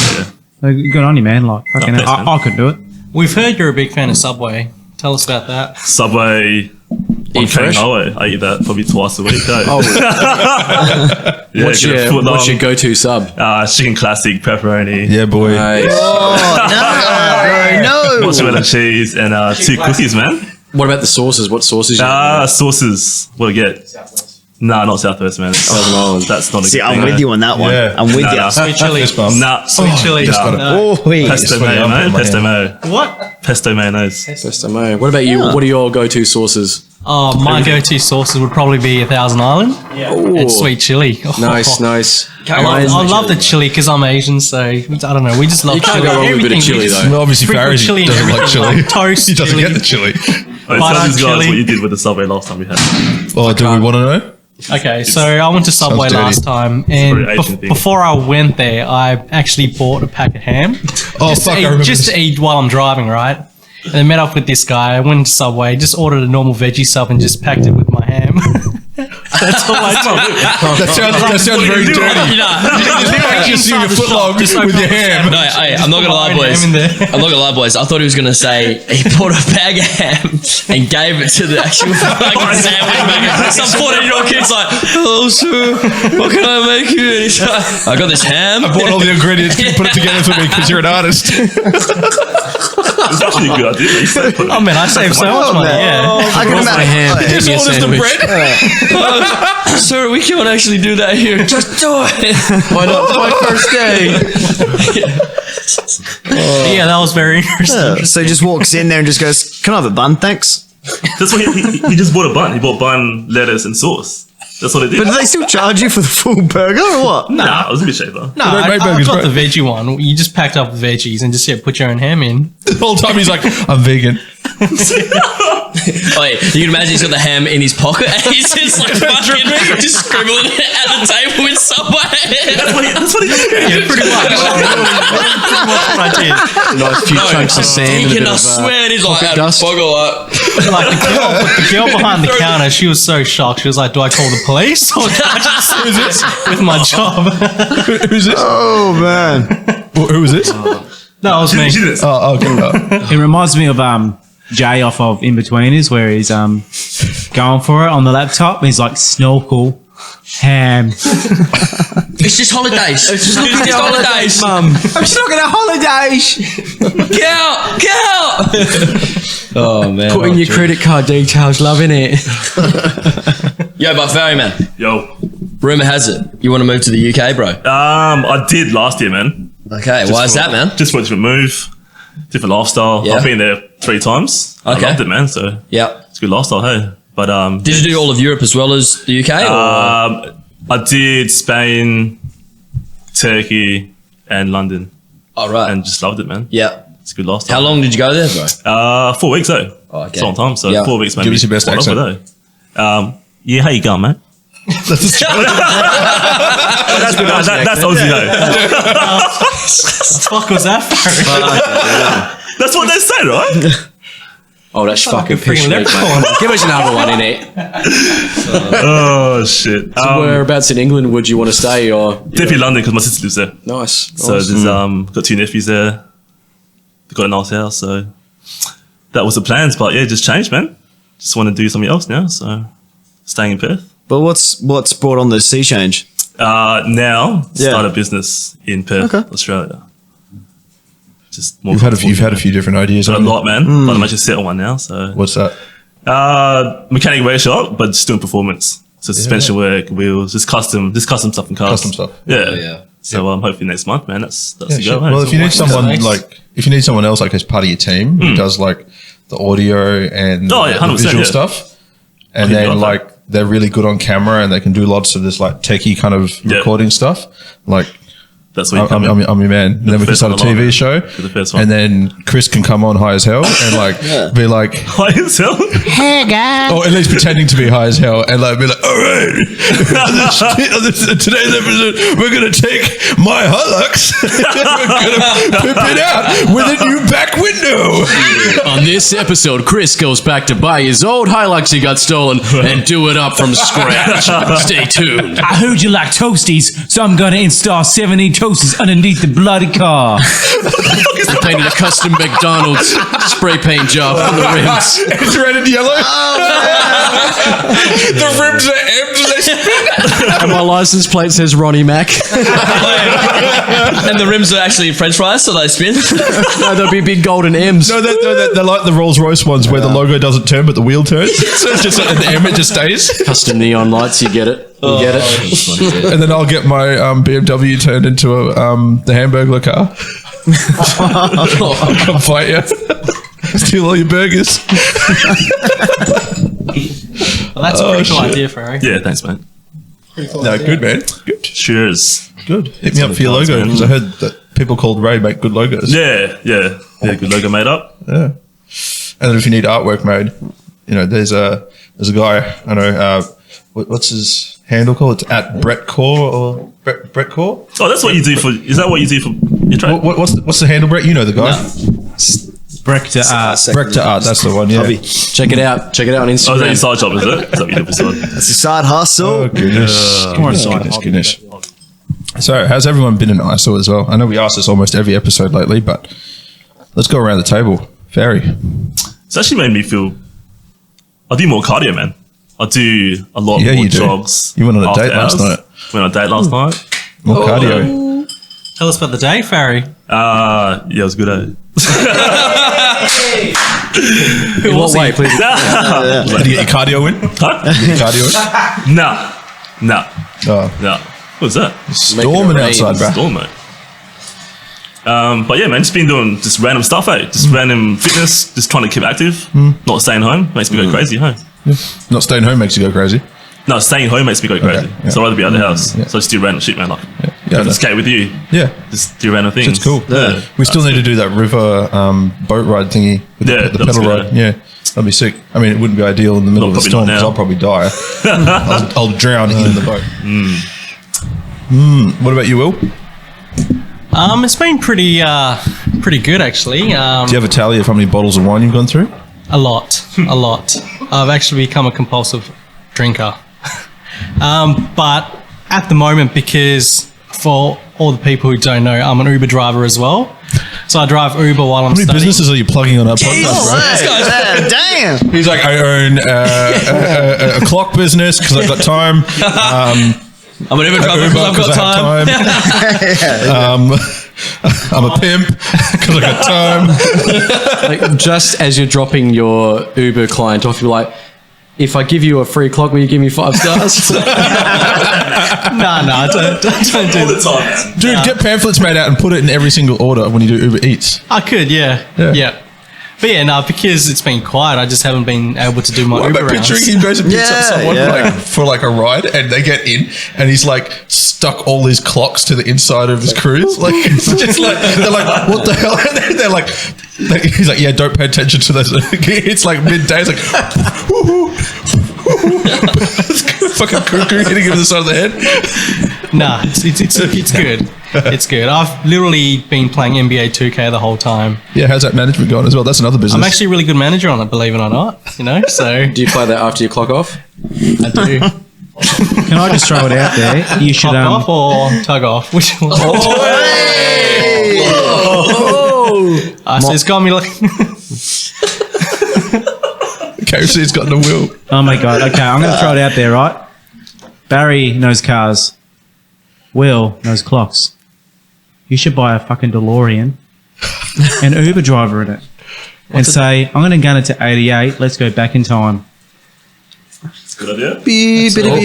Like, good on you, man. Like, fucking, thanks, man. I couldn't do it. We've heard you're a big fan of Subway. Tell us about that. Subway. On Eat fresh? Highway. I eat that probably twice a week. Hey? Oh, Yeah, what's get a your foot long, what's your go-to sub? chicken classic, pepperoni, Yeah, boy. Nice. Oh, no. mozzarella cheese, and 2 cookies, man. What about the sauces? What sauces? Sauces. What do I get? Nah, not Southwest, man. Southern Island. That's not a See, good I'm thing, with hey? you on that one. Yeah. I'm with Nah, you. nah. Sweet chili. Fist bump. Nah. Sweet chili. just got it. No. Oh, wait. Pesto Sweet, mayo, I'm man. putting my Pesto hand. mayo. What? Pesto mayonnaise. Pesto mayo. What about you? What are your go-to sauces? Oh, my go-to sauces would probably be 1,000 Island and sweet chili. Nice, nice. I love the chili because I'm Asian, so I don't know. We just love You can't chili. go wrong with a bit of Everything we chili, just though. Well, obviously, sprinkle Farizad chili in doesn't like everything, chili. like toast He doesn't chili. get the chili. Wait, Butter tell these guys chili. what you did with the Subway last time we had. Oh, do we want to know? Okay, so I went to Subway dirty. last time, and Probably Asian thing. before I went there, I actually bought a pack of ham. Oh, just to fuck, I eat, remember just this. to eat while I'm driving, right? And then met up with this guy. I went to Subway, just ordered a normal veggie sub, and just packed it with my ham. That's all I did. That sounds very dirty. You Just seeing a foot long with your ham. No, hey, I'm not gonna lie, Put my own boys. ham in there. I'm not gonna lie, boys. I thought he was gonna say he bought a bag of ham and gave it to the actual fucking sandwich maker. Some 14-year-old kid's like, "Hello, sir. What can I make you?" And he's like, "I got this ham." Bought all the ingredients, put it together for me because you're an artist. It's actually a good idea. You said put it- Oh man, I saved so much money. Yeah. I can My ham. imagine. Give me a orders the sandwich. bread. Sir, we can't actually do that here. Just do it. Why not? My first day. Yeah, that was very interesting. Yeah. So he just walks in there and just goes, "Can I have a bun, thanks?" That's what he just bought a bun. He bought bun, lettuce, and sauce. That's what it did. But do they still charge you for the full burger or what? Nah, it was a bit cheaper. No, don't I make burgers, got bro. the veggie one. You just packed up the veggies and just put your own ham in. The whole time he's like, I'm vegan. Oh, yeah. You can imagine he's got the ham in his pocket and he's just like fucking just scribbling it at the table with someone. That's what he did. Yeah, pretty much. Pretty much what I did. Nice few chunks of sand. He cannot swear he's like out of dust. boggle Like the girl behind the counter, she was so shocked. She was like, "Do I call the police or can I just do this with my job?" Who's this? Oh man. Who is this? That was me. She did this. Oh, okay. It reminds me of Jay off of In-Betweeners, where he's going for it on the laptop. He's like, snorkel, ham. It's just holidays. It's just holidays, Mum. I'm just looking at holidays. Get out! Get out! Oh man. Put in your credit card details, loving it. Yo, but Ferry man, Yo. rumor has it you want to move to the UK, bro. I did last year, man. Okay, why is that, man? Just for a different move, different lifestyle. Yeah. I've been there 3 times. Okay. I loved it, man. So Yeah. it's a good lifestyle, hey. But Did you do all of Europe as well as the UK? Or? I did Spain, Turkey, and London, Oh right. and just loved it, man. Yeah. It's a good lifestyle. How long did you go there, bro? 4 weeks though. Oh, okay. It's a long time. So Yeah. 4 weeks, maybe. Give us your best quite accent. over though. Yeah, how you going, mate? That's Aussie though. Fuck was that for? That's what they say, right? Oh, that's fucking fish freaking meat, leprechaun. mate. Give us another one, innit? Oh shit. Whereabouts in England would you want to stay? Or Definitely London because my sister lives there. Nice. So nice. there's got 2 nephews there. They've got a nice house, so that was the plans. But yeah, it just changed, man. Just want to do something else now, so staying in Perth. But what's brought on the sea change? Now Yeah. start a business in Perth, Okay. Australia. Just more You've had a few different ideas. a haven't you? lot, man. But I'm actually set on one now. So What's that? mechanic workshop, but just doing performance. So suspension work, wheels, just custom stuff in cars. Custom stuff. Yeah. Oh, yeah. So hopefully next month, man. That's Yeah, the sure. go. Well, if you need someone Nice. like, if you need someone else like as part of your team who does like the audio and Oh, yeah, the 100%, visual yeah. stuff, and hit you then up, like they're really good on camera and they can do lots of this like techie kind of Yeah. recording stuff, like. that's what you come I'm your man. And then we can first start a one along, TV man. show, You're the first one. and then Chris can come on high as hell and like be like, By yourself? or at least pretending to be high as hell, and like be like, all right, on today's episode, we're gonna take my Hilux, we're gonna pimp it out with a new back window. On this episode, Chris goes back to buy his old Hilux he got stolen and do it up from scratch. Stay tuned. I heard you like toasties, so I'm going to install 70 toasties underneath the bloody car. They painted a custom McDonald's spray paint job on the rims. It's red and yellow. The rims are M's. They spin. And my license plate says Ronnie Mac. And the rims are actually French fries, so they spin. No, there'll be big golden M's. No, they're like the Rolls Royce ones where the logo doesn't turn but the wheel turns. So it's just like the M, it just stays. Custom neon lights, you get it. You get it. And then I'll get my BMW turned into the Hamburglar car. I'll come fight you. Steal all your burgers. Well, that's a pretty cool idea, Ferry. Yeah, thanks, mate. No, good man. Good. Cheers. Good. Hit me up for your Thanks, logo man. because I heard that people called Ray make good logos. Yeah, good logo made up. Yeah. And then if you need artwork made, you know, there's a guy I know. What's his handle called? It's at Brett Core or Brett Core. Oh, that's what you do for. Is that what you do for your trade? What's the handle, Brett? You know the guy. Breck to art. Breck to Art. That's the one. Yeah. Hobby. Check it out. Check it out on Oh, is that Instagram. your side job? Is it? Is that what you do for side? That's a side hustle. Oh goodness. Goodness. So, how's everyone been in ISO as well? I know we ask this almost every episode lately, but let's go around the table. Ferry. It's actually made me feel. I do more cardio, man. I do a lot Yeah, more you do. jogs. You went on a after date last hours. night. Went on a date last night. More cardio. Tell us about the day, Ferry. Yeah, it was good. Eh? In what way, please? Did you get your cardio in? Huh? Get your cardio in? No. Oh, What was that? storming rain. outside, bro. Storm, mate. But yeah, man, just been doing just random stuff, eh? Just random fitness, just trying to keep active, not staying home. Makes me go crazy, huh? Not staying home makes you go crazy. No, staying home makes me go crazy. yeah. So I'd rather be out of the house. Yeah. So I just do random shit, man. Like, Yeah, just skate with you. Yeah. Just do random things. It's cool. Yeah. We still need to do that river boat ride thingy with Yeah, the that's pedal good, ride. Yeah. That'd be sick. I mean, it wouldn't be ideal in the middle Not of a probably storm not because now. I'll probably die. I'll drown in the boat. What about you, Will? Do It's been pretty good actually. you have a tally of how many bottles of wine you've gone through? A lot. I've actually become a compulsive drinker. But at the moment, because for all the people who don't know, I'm an Uber driver as well. So I drive Uber while I'm How many studying. businesses are you plugging on our podcast, bro? Damn. He's like, I own a clock business because I've got time. I'm an Uber driver because I've got time. I'm a pimp because I've got time. Like, just as you're dropping your Uber client off, you're like, if I give you a free clock, will you give me 5 stars? No, don't do that. time, man. Dude, get pamphlets made out and put it in every single order when you do Uber Eats. I could, yeah. But yeah, no, because it's been quiet, I just haven't been able to do my What Uber about rounds. picturing he goes and picks up someone yeah. for a ride and they get in and he's like stuck all his clocks to the inside of his cruise. Like, it's just like, they're like, what the hell? And they're like, he's like, yeah, don't pay attention to those. It's like midday. It's like, fucking cuckoo hitting him in the side of the head. Nah, it's good. It's good. I've literally been playing NBA 2K the whole time. Yeah, how's that management going as well? That's another business. I'm actually a really good manager on it, believe it or not. You know, so Do you play that after you clock off? I do. Can I just throw it out there? You should Fuck off or tug off? Which one? So it's got me like. KFC's got the wheel. Oh my god. Okay, I'm going to throw it out there, right? Barry knows cars. Will knows clocks. You should buy a fucking DeLorean and Uber driver in it. And say, I'm going to gun it to 88. Let's go back in time. Good idea.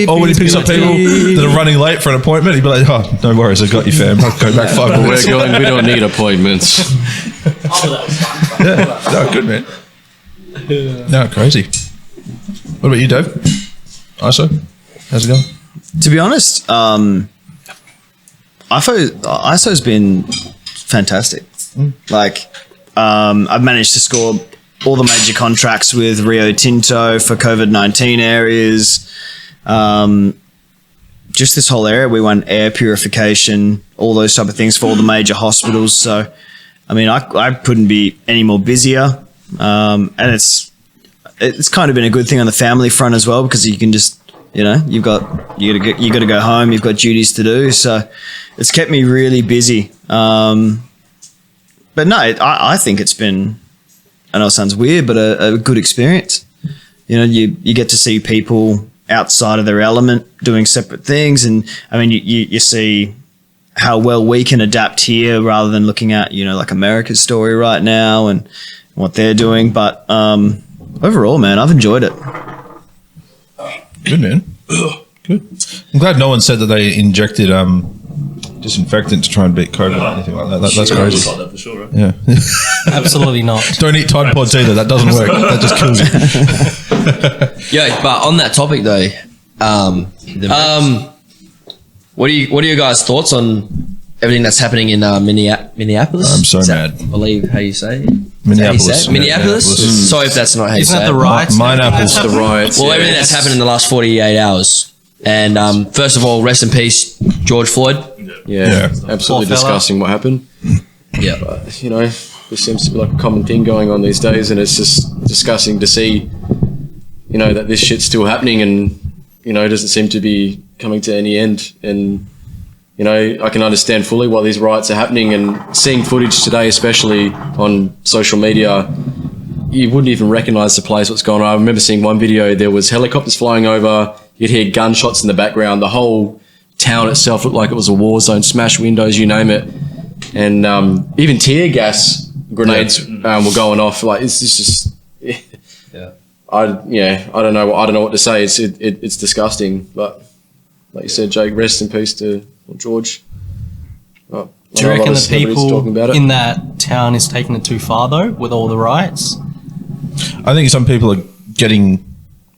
Or when he picks up people that are running late for an appointment, he'd be like, oh, no worries, I got you, fam. I'll go back 5 minutes. We don't need appointments. Yeah, no, good, man. No, crazy. What about you, Dave? ISO? How's it going? To be honest, ISO's been fantastic. Like, I've managed to score all the major contracts with Rio Tinto for COVID-19 areas. Just this whole area, we won air purification, all those type of things for all the major hospitals. So, I mean, I couldn't be any more busier. And it's kind of been a good thing on the family front as well, because you can just, you know, you got to go home, you've got duties to do. So it's kept me really busy. But no, I think it's been, I know it sounds weird, but a good experience. You know, you get to see people outside of their element doing separate things. And I mean, you see how well we can adapt here rather than looking at, you know, like America's story right now and what they're doing. But overall, man, I've enjoyed it. Good, man. Good. I'm glad no one said that they injected disinfectant to try and beat COVID or anything like that. That's crazy. Got that for sure, right? Yeah. Absolutely not. Don't eat Tide Pods either. That doesn't work. That just kills you. Yeah, but on that topic though, what are your guys' thoughts on everything that's happening in Minneapolis? I'm so Is that, mad. I believe how you say it. Minneapolis. Minneapolis. Sorry if that's not how you Isn't say that the it. riots? Minneapolis. The riots. Well, yeah. everything that's happened in the last 48 hours. And first of all, rest in peace, George Floyd. Yeah, Yeah. absolutely Poor fella. disgusting what happened. Yeah. But, you know, there seems to be like a common thing going on these days, and it's just disgusting to see, you know, that this shit's still happening, and you know, it doesn't seem to be coming to any end. And you know, I can understand fully why these riots are happening, and seeing footage today, especially on social media, you wouldn't even recognise the place, what's going on. I remember seeing one video, there was helicopters flying over, you'd hear gunshots in the background, the whole town itself looked like it was a war zone, smashed windows, you name it. And even tear gas grenades were going off. Like, it's just I don't know what to say. It's disgusting. But like you said, Jake, rest in peace to George. Do you reckon the talking people about it. in that town is taking it too far though, with all the riots? I think some people are getting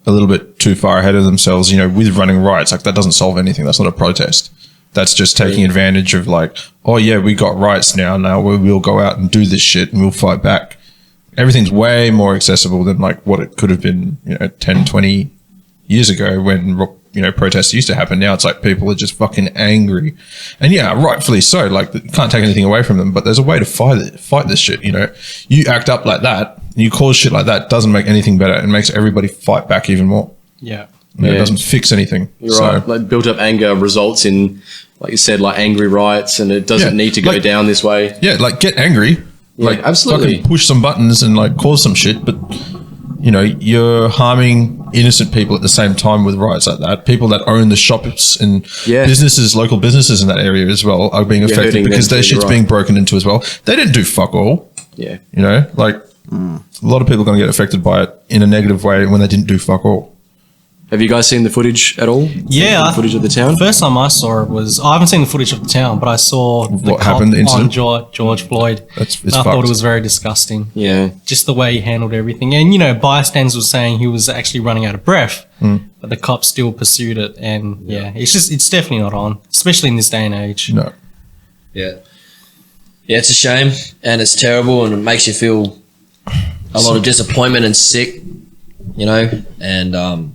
a little bit too far ahead of themselves, with running riots. Like, that doesn't solve anything. That's not a protest. That's just taking advantage of like, oh yeah, we got riots now we'll go out and do this shit and we'll fight back. Everything's way more accessible than like what it could have been, 10, 20 years ago when, protests used to happen. Now it's like people are just fucking angry. And yeah, rightfully so. Like, you can't take anything away from them, but there's a way to fight this shit, You act up like that, you cause shit like that, doesn't make anything better. It makes everybody fight back even more. Yeah. It doesn't fix anything. You're right. Like, built up anger results in, like you said, like angry riots, and it doesn't need to go down this way. Yeah, like, get angry. Yeah, like, absolutely. fucking push some buttons and like cause some shit, but you're harming innocent people at the same time with riots like that. People that own the shops and businesses, local businesses in that area as well, are being affected because their shit's being broken into as well. They didn't do fuck all. Yeah. A lot of people are going to get affected by it in a negative way when they didn't do fuck all. Have you guys seen the footage at all? Yeah. The footage of the town? First time I saw it was, I haven't seen the footage of the town, but I saw what happened, the incident on George Floyd. It's I thought fucked. it was very disgusting. Yeah. Just the way he handled everything. And, bystanders were saying he was actually running out of breath, but the cops still pursued it. And it's definitely not on, especially in this day and age. No. Yeah. Yeah, it's a shame and it's terrible and it makes you feel a lot of disappointment and sick, and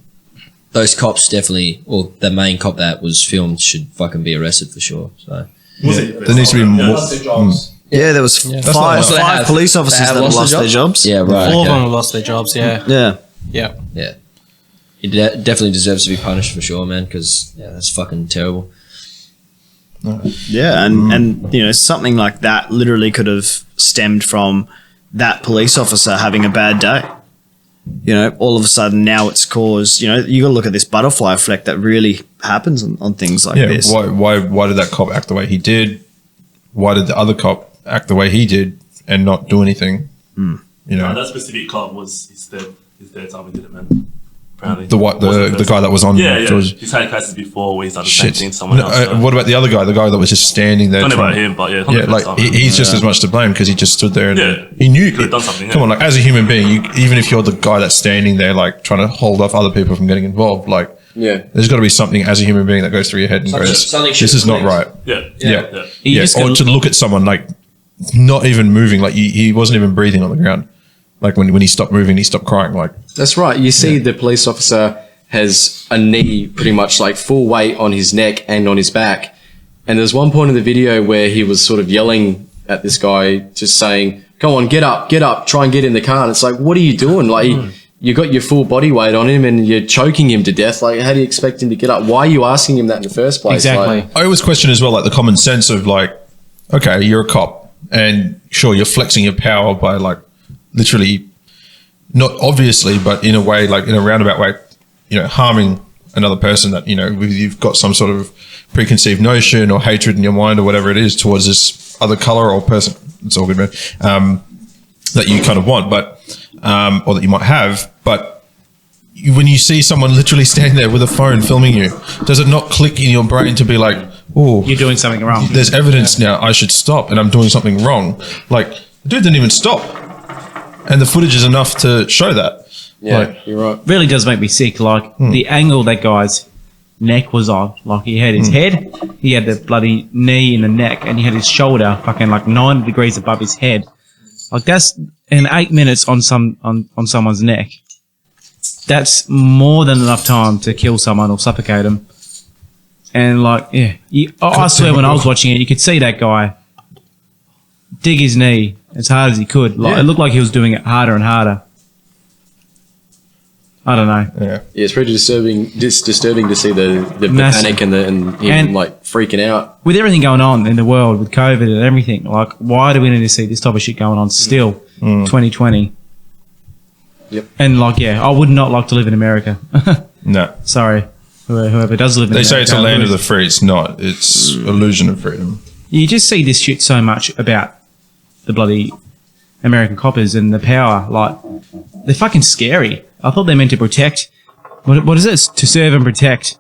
those cops definitely, or the main cop that was filmed should fucking be arrested for sure. So there needs to be more. Yeah, there was five police officers that lost their jobs. Yeah, right. Four of them lost their jobs, Yeah. Yeah. He definitely deserves to be punished for sure, man, because that's fucking terrible. Yeah, and something like that literally could have stemmed from that police officer having a bad day. All of a sudden now it's caused, you got to look at this butterfly effect that really happens on things like this. Why did that cop act the way he did? Why did the other cop act the way he did and not do anything? That specific cop was his third time he did it, man. Apparently. The guy that was on George. He's had cases before where he's done the Shit. same thing to someone else. So. What about the other guy? The guy that was just standing there. Don't know about him, but he's just as much to blame because he just stood there and he knew. Could have done something. Come on, like, as a human being, even if you're the guy that's standing there, like, trying to hold off other people from getting involved, like, there's got to be something as a human being that goes through your head and goes, "This is not right." Or to look at someone like not even moving, like he wasn't even breathing on the ground. Like when he stopped moving, he stopped crying. Like, that's right. You see, the police officer has a knee pretty much like full weight on his neck and on his back. And there's one point in the video where he was sort of yelling at this guy, just saying, "Come on, get up, try and get in the car." And it's like, what are you doing? Like, you got your full body weight on him and you're choking him to death. Like, how do you expect him to get up? Why are you asking him that in the first place? Exactly. Like, I always question as well, like, the common sense of like, okay, you're a cop and sure, you're flexing your power by like literally, not obviously, but in a way, like in a roundabout way, harming another person that, you've got some sort of preconceived notion or hatred in your mind or whatever it is towards this other color or person. It's all good, man. That you kind of want, but, or that you might have, but when you see someone literally standing there with a phone filming you, does it not click in your brain to be like, oh, You're doing something wrong. there's evidence now, I should stop and I'm doing something wrong. Like, the dude didn't even stop. And the footage is enough to show that. you're right. Really does make me sick. Like, the angle that guy's neck was on. Like, he had his head, he had the bloody knee in the neck, and he had his shoulder fucking like 90 degrees above his head. Like, that's in 8 minutes on someone's neck. That's more than enough time to kill someone or suffocate them. And like, I swear when I was watching it, you could see that guy dig his knee as hard as he could. Like, it looked like he was doing it harder and harder. I don't know. Yeah. Yeah, it's pretty disturbing to see the panic and him like freaking out. With everything going on in the world, with COVID and everything, like, why do we need to see this type of shit going on still, 2020? Yep. And like, I would not like to live in America. No. Sorry, whoever does live in They America. say it's a land of the free. It's not. It's illusion of freedom. You just see this shit so much about the bloody American coppers and the power. Like, they're fucking scary. I thought they meant to protect. What is it? To serve and protect.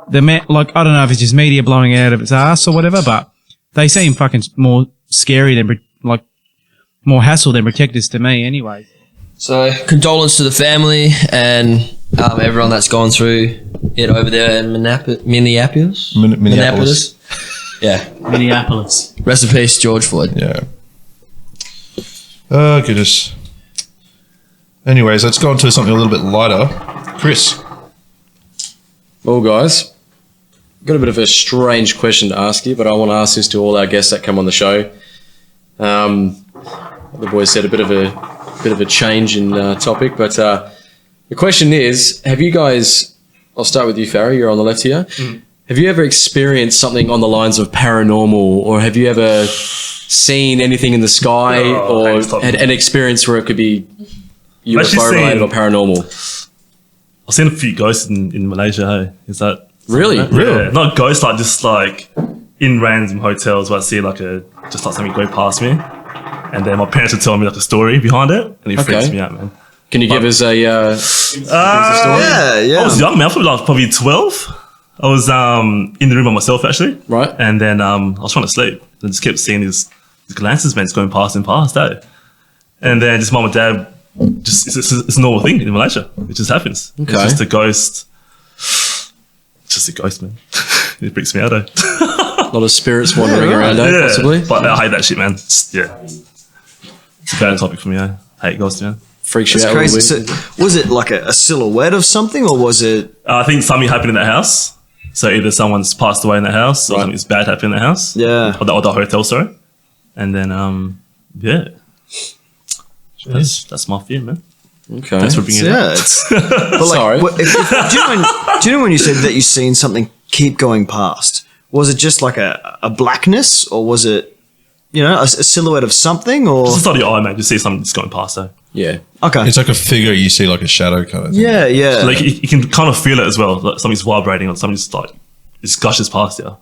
They're meant, like, I don't know if it's just media blowing it out of its ass or whatever, but they seem fucking more scary than, like, more hassle than protectors to me anyway. So, condolence to the family, and everyone that's gone through it over there in Minneapolis. Minneapolis. Yeah. Minneapolis. Rest in peace, George Floyd. Yeah. Oh, goodness. Anyways, let's go on to something a little bit lighter. Chris. Well, guys, got a bit of a strange question to ask you, but I want to ask this to all our guests that come on the show. The boys said a bit of a change in topic, but the question is: have you guys? I'll start with you, Farry. You're on the left here. Mm. Have you ever experienced something on the lines of paranormal, or have you ever seen anything in the sky, or had an experience where it could be UFO related or paranormal? I've seen a few ghosts in Malaysia. Hey, is that really? Yeah, not ghosts, like just like in random hotels where I see like something go past me, and then my parents would tell me like a story behind it, and it freaks me out, man. Can you give us a story? Yeah. I was young, man. I was probably 12. I was in the room by myself actually, right? And then I was trying to sleep, and just kept seeing these glances, man, just going past and past, eh? And then just mum and dad, it's a normal thing in Malaysia. It just happens. Okay. It's just a ghost. It's just a ghost, man. It freaks me out, eh? A lot of spirits wandering around, possibly. But I hate that shit, man. It's a bad topic for me, eh? I hate ghosts, man. Freaks you out crazy. a little bit. So, was it like a silhouette of something, or was it? I think something happened in that house. So either someone's passed away in that house, or something's bad happened in that house. Yeah. Or the hotel, sorry. And then, that's my fear, man. Okay. Thanks for bringing it up. But like, Sorry. do you know when you said that you seen something keep going past? Was it just like a blackness, or was it, a silhouette of something, or? Just not your eye, man. Just see something just going past, though. Yeah. Okay. It's like a figure, you see like a shadow kind of thing. Yeah. Like you can kind of feel it as well. Like something's vibrating, or something just gushes past you.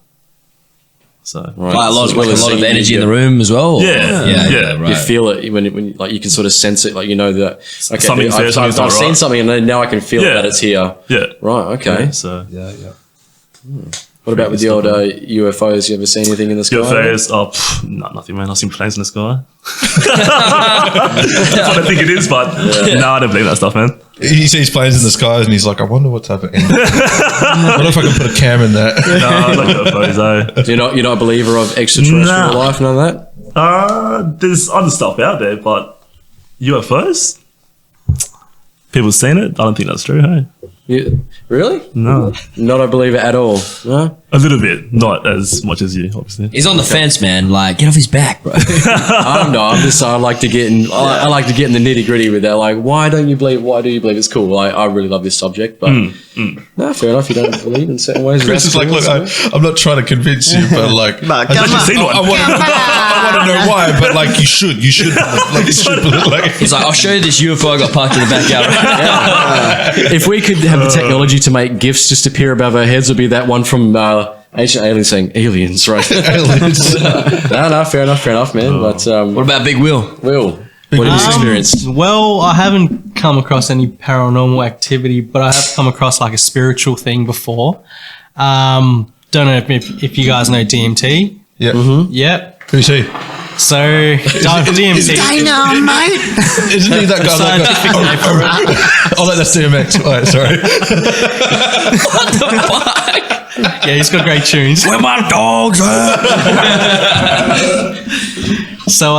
So Right. Like a lot So of you- energy in you- the room as well. or- Yeah. right. You feel it when like you can sort of sense it, like you know that. Okay, Something's there, something's I've not seen right. something, and now I can feel that it's here. Yeah. Right. Okay. So What about with the old UFOs? You ever seen anything in the sky? UFOs, nothing, man. I've seen planes in the sky. That's what I think it is, but no, I don't believe that stuff, man. He sees planes in the skies and he's like, I wonder what type of animal. I wonder if I can put a cam in that. No, not UFOs, though. You're not a believer of extraterrestrial Nah. life, none of that? There's other stuff out there, but UFOs, people seen it. I don't think that's true, hey? Really? No. Not a believer at all. No? A little bit, not as much as you, obviously. He's on the fence, man. Like, get off his back, bro. I like to get in. I like to get in the nitty gritty with that. Like, why do you believe it's cool? I really love this subject, but no, fair enough. You don't believe in certain ways. Chris is like, look, I'm not trying to convince you, but like, But I've actually seen one. I want to know why, but like, you should, like, you should, like, He's like, I'll show you this UFO I got parked in the backyard. If we could have the technology to make gifts just appear above our heads, would be that one from Ancient Aliens saying aliens, right? aliens. No, fair enough, man. But What about Big Will? Will, what have you experienced? Well, I haven't come across any paranormal activity, but I have come across like a spiritual thing before. Don't know if you guys know DMT. Yeah. Yep. Who's he? So DMT. Dynamite. Isn't he that guy? Scientific name for it. Oh, that's DMX. All right, sorry. Yeah, he's got great tunes. Where my dogs at? So,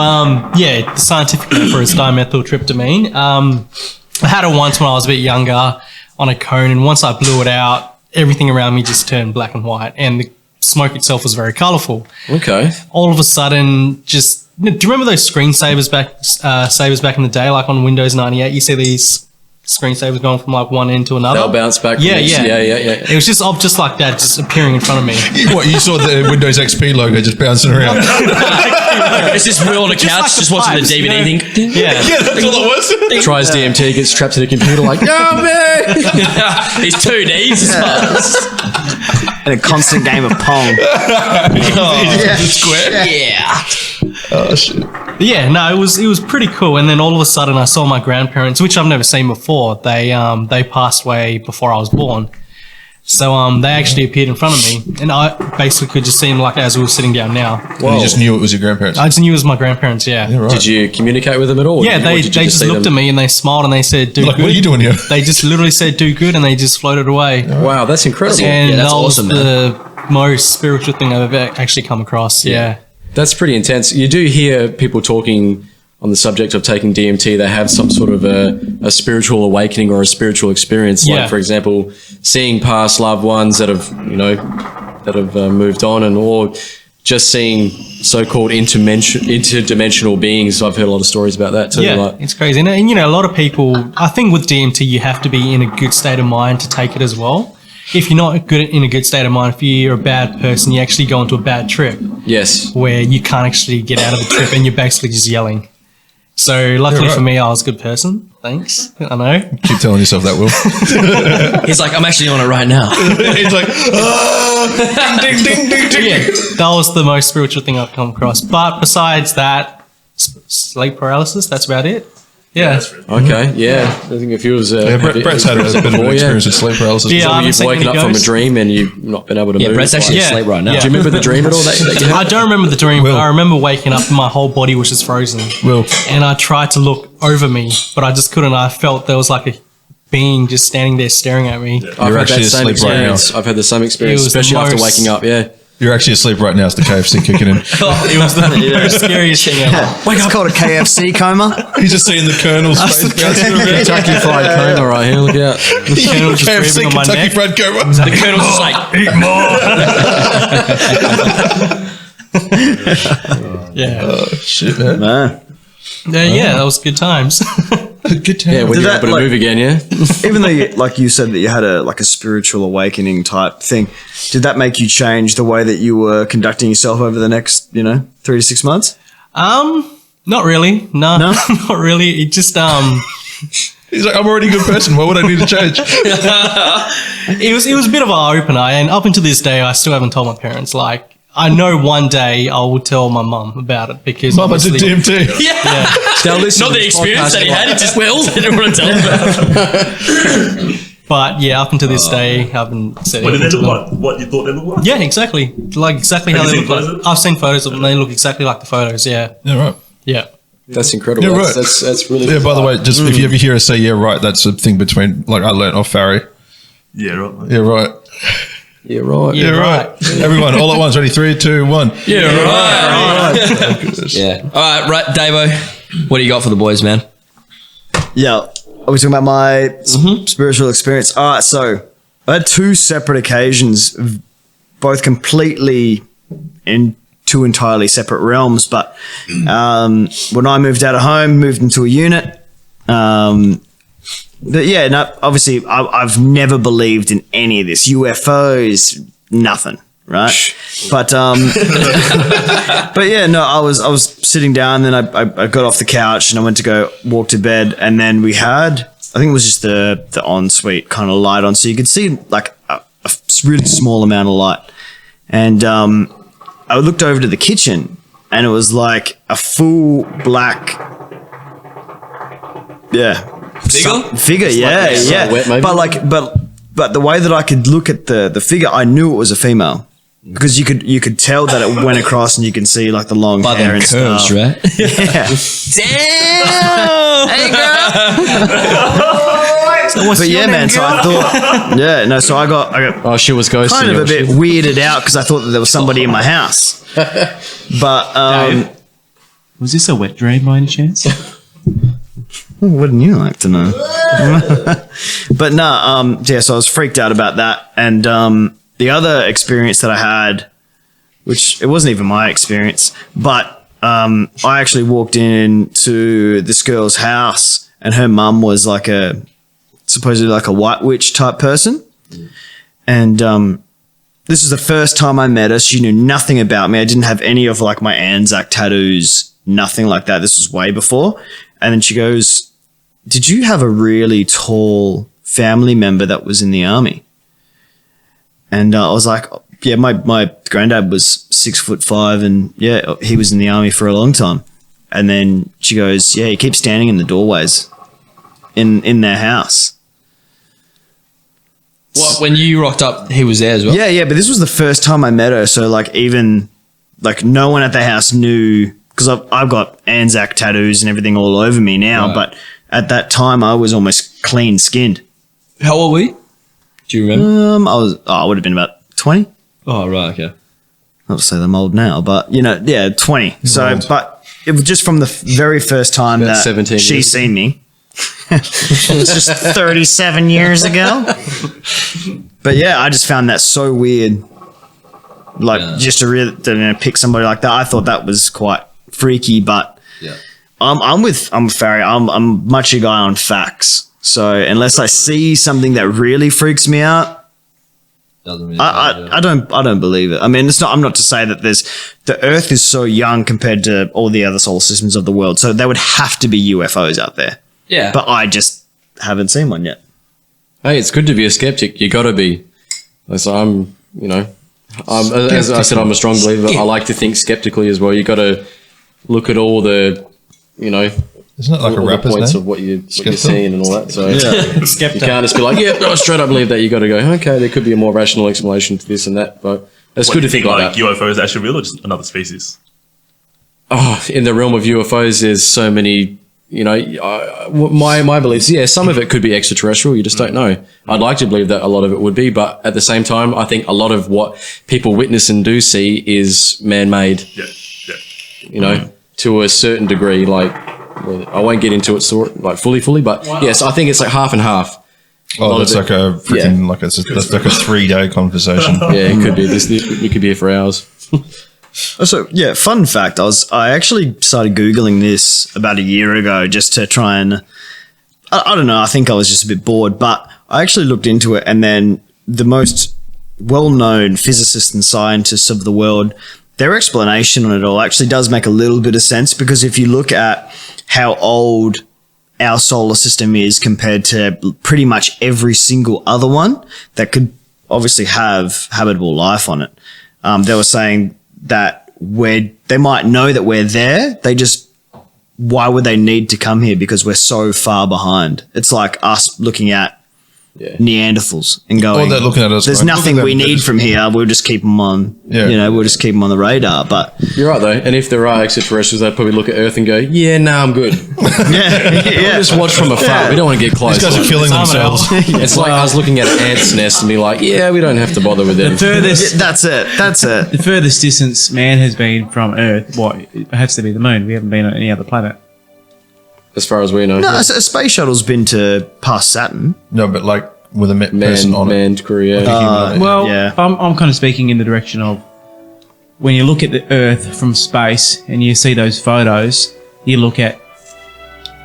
the scientific name for it is dimethyltryptamine. I had it once when I was a bit younger on a cone, and once I blew it out, everything around me just turned black and white, and the smoke itself was very colourful. Okay. All of a sudden, do you remember those screensavers back in the day, like on Windows 98? You see these screensavers going from like one end to another. They'll bounce back. Yeah. It was just like that, just appearing in front of me. What, you saw the Windows XP logo just bouncing around? It's just Will on the couch, like the just watching the pipes, DVD you know? thing. Yeah. Yeah, that's all it was. Tries DMT, gets trapped to the computer like, no, man. He's 2Ds. And a constant game of Pong. Square. Yeah. Oh shit. Yeah, no, it was pretty cool. And then all of a sudden, I saw my grandparents, which I've never seen before. They passed away before I was born. So they actually appeared in front of me, and I basically could just see them like as we were sitting down now. And you just knew it was your grandparents. I just knew it was my grandparents. Yeah. Yeah, right. Did you communicate with them at all? Yeah, Or they did you just see looked them? at me and they smiled and they said, "Do Like, good." what are you doing here? They just literally said, "Do good," and they just floated away. Wow, that's incredible. And Yeah, that's that was awesome, the most spiritual thing I've ever actually come across. Yeah. That's pretty intense. You do hear people talking on the subject of taking DMT. They have some sort of a spiritual awakening or a spiritual experience. Yeah. Like, for example, seeing past loved ones that have, moved on, and or just seeing so-called interdimensional beings. I've heard a lot of stories about that too. Yeah, Like, it's crazy. And a lot of people, I think with DMT, you have to be in a good state of mind to take it as well. If you're not in a good state of mind, if you're a bad person, you actually go into a bad trip yes. where you can't actually get out of the trip and you're basically just yelling. So luckily for me, I was a good person. Thanks. I know. Keep telling yourself that, Will. He's like, I'm actually on it right now. He's like, ding, ding, ding, ding, Yeah, ding. that was the most spiritual thing I've come across. But besides that, sleep paralysis, that's about it. Yeah. Okay. Yeah. I think if you was Yeah, Brett's had a bit of an experience with sleep paralysis. Yeah, I haven't You've seen woken any up from a ghosts. dream and you've not been able to Yeah, move. Brett's actually Yeah. asleep right now. Yeah. Do you remember the dream at all that you had? I don't remember the dream, Will. but I remember waking up and my whole body was just frozen. Will. And I tried to look over me, but I just couldn't. I felt there was like a being just standing there staring at me. I've You're had that actually same asleep right now. experience. I've had the same experience, It was the especially after most- waking up. Yeah. You're actually asleep right now. It's the KFC kicking in. It was the most scariest thing ever. It's called a KFC coma. He's just seeing the Colonel's face bouncing around. Kentucky Fried Coma right here. Look out. The colonel was just KFC breathing on my Kentucky neck. Fried Coma. The colonel's just like, eat more. Yeah. Oh, shit, man. Man. Yeah, that was good times. Good time. Yeah, when Did you're that, able to like- move again, yeah? Even though, you said that you had a spiritual awakening type thing, did that make you change the way that you were conducting yourself over the next, 3 to 6 months? Not really. No, not really. It just He's like, I'm already a good person. Why would I need to change? it was a bit of an eye opener, and up until this day, I still haven't told my parents. Like, I know one day I will tell my mum about it because Mama did obviously- DMT. Yeah. Now listen Not to the this experience podcast that he like- had, he just didn't want to tell him about. But yeah, up until this day, I haven't said What did anything they to look them. like? What you thought they looked like? Yeah, exactly. Like exactly Have how you they seen look photos like. of them? I've seen photos of them. They look exactly like the photos. Yeah, Yeah, right. yeah. That's incredible. Yeah, right. That's really Yeah, by the way, just if you ever hear us say, yeah, right, that's a thing between, like, I learnt off Farry. Yeah, right. Yeah, right. Yeah, right. Yeah. Yeah, right. Everyone, all at once. Ready? 3, 2, 1. Yeah, right. Yeah. All right, Davo, what do you got for the boys, man? Yeah. Are we talking about my spiritual experience? All right, so I had 2 separate occasions, both completely in 2 entirely separate realms. But when I moved out of home, moved into a unit. But yeah, no, obviously I've never believed in any of this. UFOs, nothing, right? But but yeah, no, I was sitting down, then I got off the couch and I went to go walk to bed, and then we had, I think it was just the ensuite kind of light on, so you could see like a really small amount of light. And I looked over to the kitchen, and it was like a full black, figure, yeah, like a yeah. silhouette maybe? But the way that I could look at the figure, I knew it was a female. Because you could tell that it went across, and you can see like the long By hair them and curves, stuff. right? Yeah. Damn! Hey, girl! But yeah, man. So I thought, so I got Oh, she was ghosting kind of you. a bit weirded out because I thought that there was somebody in my house. But Was this a wet dream by any chance? wouldn't you like to know? But no, so I was freaked out about that, and the other experience that I had, which it wasn't even my experience, but I actually walked into this girl's house, and her mum was like supposedly like a white witch type person. And this was the first time I met her. She knew nothing about me. I didn't have any of like my Anzac tattoos, nothing like that. This was way before. And then she goes, "Did you have a really tall family member that was in the army?" And I was like, "Yeah, my granddad was 6'5", and yeah, he was in the army for a long time." And then she goes, "Yeah, he keeps standing in the doorways in their house." What, when you rocked up, he was there as well? Yeah, but this was the first time I met her. So like even like no one at the house knew, because I've got Anzac tattoos and everything all over me now. Right. But at that time, I was almost clean skinned. How old were you? Do you remember? I would have been about 20. Oh, right, okay. Not to say that I'm old now, but 20. So, old. but it was just from the very first time About that 17 she years seen me. It's just 37 years ago. But yeah, I just found that so weird. Like just to pick somebody like that, I thought that was quite freaky. But I'm Farry. I'm much a guy on facts. So unless I see something that really freaks me out, Doesn't really I don't believe it. I mean, it's not. I'm not to say that the Earth is so young compared to all the other solar systems of the world. So there would have to be UFOs out there. Yeah. But I just haven't seen one yet. Hey, it's good to be a skeptic. You got to be. So as I said, I'm a strong believer. I like to think skeptically as well. You got to look at all the, Isn't it like all a rapper's the points name? of what you're Skeptic? seeing and all that. So Skeptic. you can't just be like, I straight up believe that. You got to go, okay, there could be a more rational explanation to this and that. But it's good to think like that. UFOs are actually real or just another species? Oh, in the realm of UFOs, there's so many. My beliefs. Yeah, some of it could be extraterrestrial. You just don't know. I'd like to believe that a lot of it would be, but at the same time, I think a lot of what people witness and do see is man-made. Yeah. To a certain degree. Like, I won't get into it fully, but yes, I think it's like half and half. Oh, that's like a freaking that's like a 3-day conversation. Yeah, it could be. We could be here for hours. So yeah, fun fact: I actually started Googling this about a year ago just to try and I don't know. I think I was just a bit bored, but I actually looked into it, and then the most well-known physicists and scientists of the world, their explanation on it all actually does make a little bit of sense, because if you look at how old our solar system is compared to pretty much every single other one that could obviously have habitable life on it, they were saying that they might know that we're there. Why would they need to come here? Because we're so far behind. It's like us looking at Neanderthals and going, they're looking at us there's like, nothing look at we them, need from here. We'll just keep them on, we'll just keep them on the radar. But You're right, though. And if there are extraterrestrials, they'd probably look at Earth and go, I'm good. yeah. Just watch from afar. We don't want to get close. These guys are killing themselves. It's like us looking at an ant's nest and be like, we don't have to bother with them. That's it. The furthest distance man has been from Earth, it has to be the moon. We haven't been on any other planet. As far as we know. No, a space shuttle's been to past Saturn. No, but like with a person on it. Manned crew, yeah. Well, yeah. I'm kind of speaking in the direction of when you look at the Earth from space and you see those photos, you look at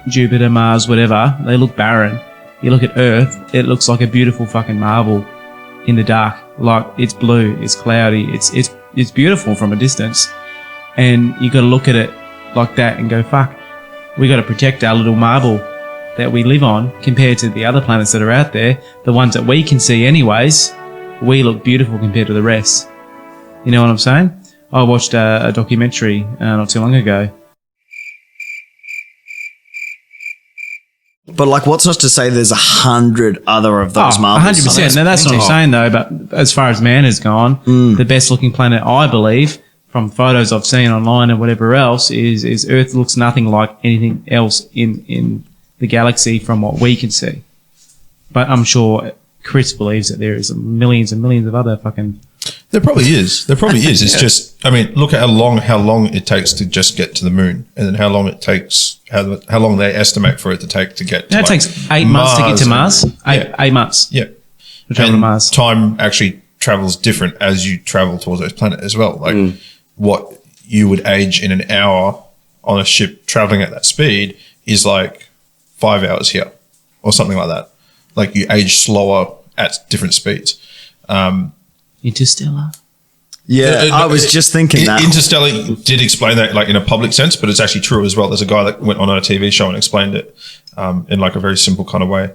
Jupiter, Mars, whatever, they look barren. You look at Earth, it looks like a beautiful fucking marble in the dark. Like, it's blue, it's cloudy, it's beautiful from a distance. And you got to look at it like that and go, fuck, we got to protect our little marble that we live on compared to the other planets that are out there. The ones that we can see anyways, we look beautiful compared to the rest. You know what I'm saying? I watched a documentary not too long ago. But like, what's not to say there's 100 other of those marbles? 100%. Now, that's what I'm saying, though. But as far as man has gone, the best looking planet, I believe, from photos I've seen online and whatever else, is Earth looks nothing like anything else in the galaxy from what we can see. But I'm sure Chris believes that there is millions and millions of other fucking... There probably is. It's just, I mean, look at how long it takes to just get to the moon, and then how long it takes, how long they estimate for it to take to get to It takes 8 months to get to Mars. Eight months. Yeah. To travel to Mars. Time actually travels different as you travel towards those planets as well. Like what you would age in an hour on a ship traveling at that speed is like 5 hours here or something like that. Like you age slower at different speeds. Interstellar. Yeah, I was just thinking that. Interstellar did explain that like in a public sense, but it's actually true as well. There's a guy that went on a TV show and explained it in like a very simple kind of way.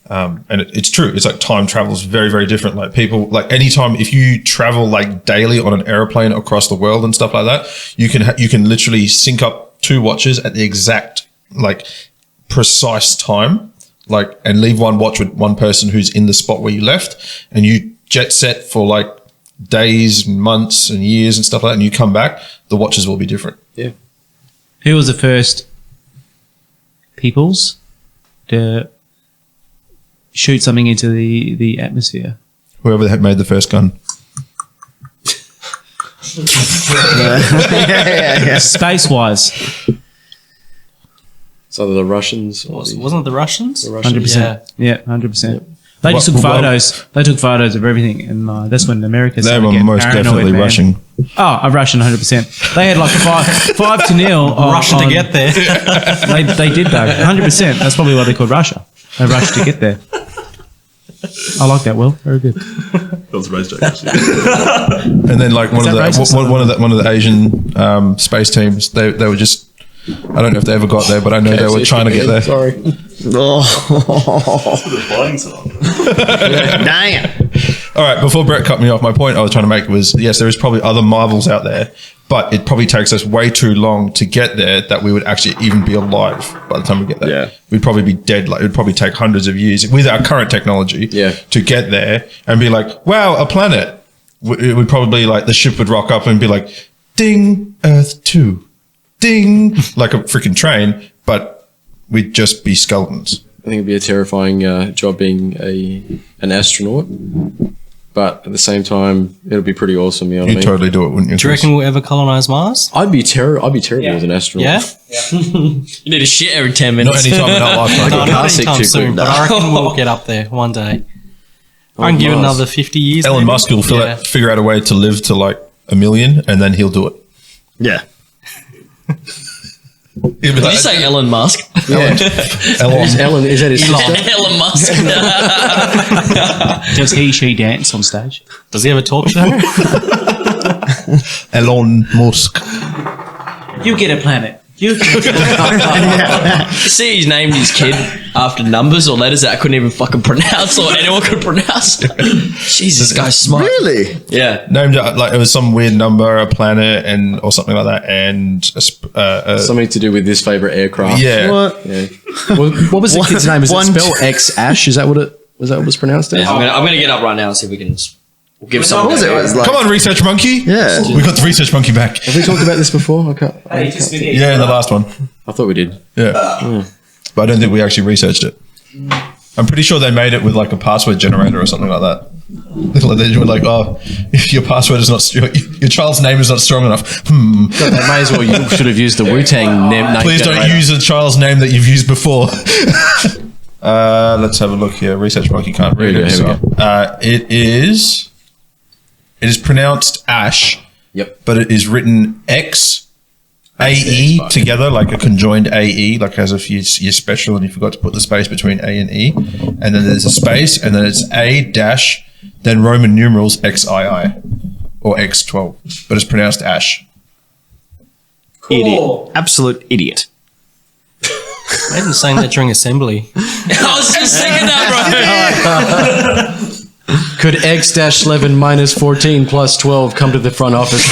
And it's true. It's like time travel is very, very different. Like people, like anytime, if you travel like daily on an airplane across the world and stuff like that, you can literally sync up 2 watches at the exact like precise time. and leave one watch with one person who's in the spot where you left, and you jet set for like days, months, and years and stuff like that, and you come back, the watches will be different. Yeah. Who was the first peoples to shoot something into the atmosphere? Whoever had made the first gun. Space-wise. It's either the Russians or Wasn't it the Russians? 100%. Yeah, 100%. They just took Well, photos. They took photos of everything, and that's when America They started were getting most paranoid, definitely man. rushing. Oh, a Russian, 100%. They had like a 5-0 Russian to get there. They did though, 100%. That's probably why they called Russia. They rushed to get there. I like that. Will, very good. That was a race joke, actually. And then like one of that racist? the Asian space teams, they were just, I don't know if they ever got there, but I know they were trying to get there. Sorry. Oh, The fighting song. damn. All right, before Brett cut me off, my point I was trying to make was, yes, there is probably other marvels out there, but it probably takes us way too long to get there that we would actually even be alive by the time we get there. Yeah. We'd probably be dead. Like, it would probably take hundreds of years with our current technology to get there and be like, wow, a planet. It would probably, like, the ship would rock up and be like, ding, Earth 2. Ding, like a freaking train, but we'd just be skeletons. I think it'd be a terrifying job being an astronaut, but at the same time, it'll be pretty awesome. You know what I You'd mean? totally do it, wouldn't you? Do you reckon we'll ever colonize Mars? I'd be terrible as an astronaut. Yeah? You need a shit every 10 Not minutes. any time in our lifetime. No, not car sick anytime too soon, quick. but I reckon we'll get up there one day. I can give it Mars. another 50 years. Elon maybe. Musk will Yeah. figure out a way to live to like 1 million, and then he'll do it. Yeah. He'll be Did like, you say Elon Musk? Elon. Is Ellen? Is that his sister? Elon Musk. Does he, she dance on stage? Does he have a talk show? Elon Musk. You get a planet. You See, he's named his kid after numbers or letters that I couldn't even fucking pronounce or anyone could pronounce. Jesus, this guy's smart. Really? Yeah. Named like it was some weird number, a planet, and or something like that, and Something to do with his favorite aircraft. yeah. What? Yeah. What was the kid's name? Is it spelled X Ash? Is that what it was pronounced as? Yeah, I'm gonna get up right now and see if we can we'll give What someone was it? It was like, Come on, research monkey. yeah. We got the research monkey back. Have we talked about this before? Yeah, in the last one. I thought we did. Yeah, but I don't think we actually researched it. I'm pretty sure they made it with like a password generator or something like that. They were like, oh, if your password is not your child's name is not strong enough. God, they may as well. You should have used the Wu-Tang name. Please don't use a child's name that you've used before. Let's have a look here. Research monkey can't read Here we it. go, So, it is pronounced Ash. Yep. But it is written X AE together, like a conjoined AE, like as if you're special and you forgot to put the space between A and E. And then there's a space, and then it's A dash, then Roman numerals XII or X12. But it's pronounced Ash. Idiot. Absolute idiot. Imagine saying that during assembly. I was just thinking that, bro. Could X-11 minus 14 plus 12 come to the front office?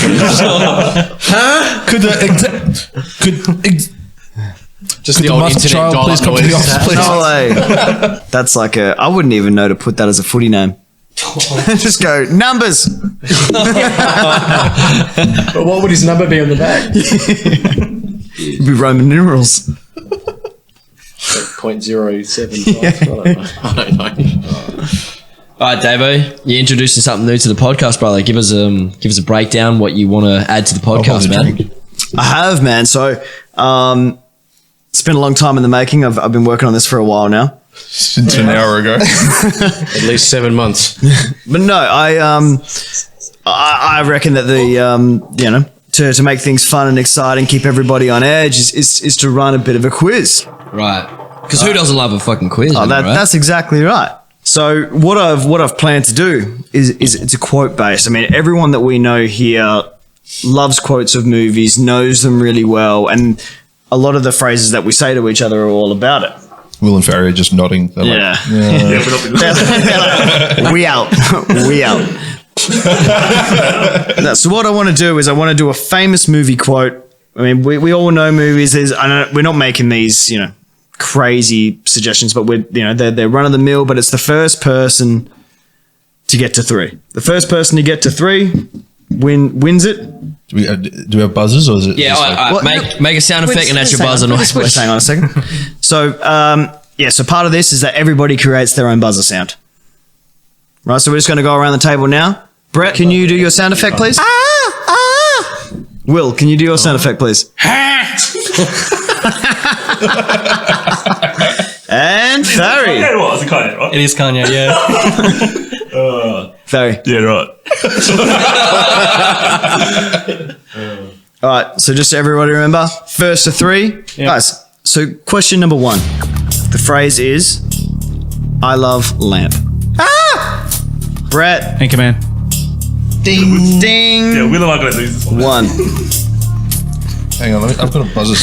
Just the the old Musk internet child dial-up please come to the noise. office, please? No way. That's like I wouldn't even know to put that as a footy name. Just go, numbers. But what would his number be on the back? It'd be Roman numerals. 0.075. I don't know. All right, Davo, you're introducing something new to the podcast, brother. Give us a breakdown, what you want to add to the podcast, man. I have, man. So it's been a long time in the making. I've been working on this for a while now. Since an hour ago. At least 7 months. But no, I reckon that the to make things fun and exciting, keep everybody on edge is to run a bit of a quiz. Right. Because who doesn't love a fucking quiz? Oh, right? that's exactly right. So what I've planned to do is it's a quote based. I mean, everyone that we know here loves quotes of movies, knows them really well, and a lot of the phrases that we say to each other are all about it. Will and Farry are just nodding. They're Yeah. Yeah, but not We out. We out. No, so what I want to do is I want to do a famous movie quote. I mean, we all know movies. We're not making these, crazy suggestions, but they're run of the mill. But it's the first person to get to 3. The first person to get to 3 wins it. Do we have buzzers, or is it? Yeah, just make a sound effect, and that's your buzzer noise. Hang on a second. So, so part of this is that everybody creates their own buzzer sound. Right, so we're just going to go around the table now. Brett, can you do your sound effect, please? Will, can you do your sound effect, please? And Fari. Kanye, what? Is it Kanye, right? It is Kanye, yeah. Fari. Yeah, right. All right, so just so everybody remember, first to 3. Guys, so question number 1. The phrase is, I love lamp. Brett. Thank you, man. Ding. Ding. Yeah, Will and I got to lose this one. 1. Hang on, I've got a buzzer.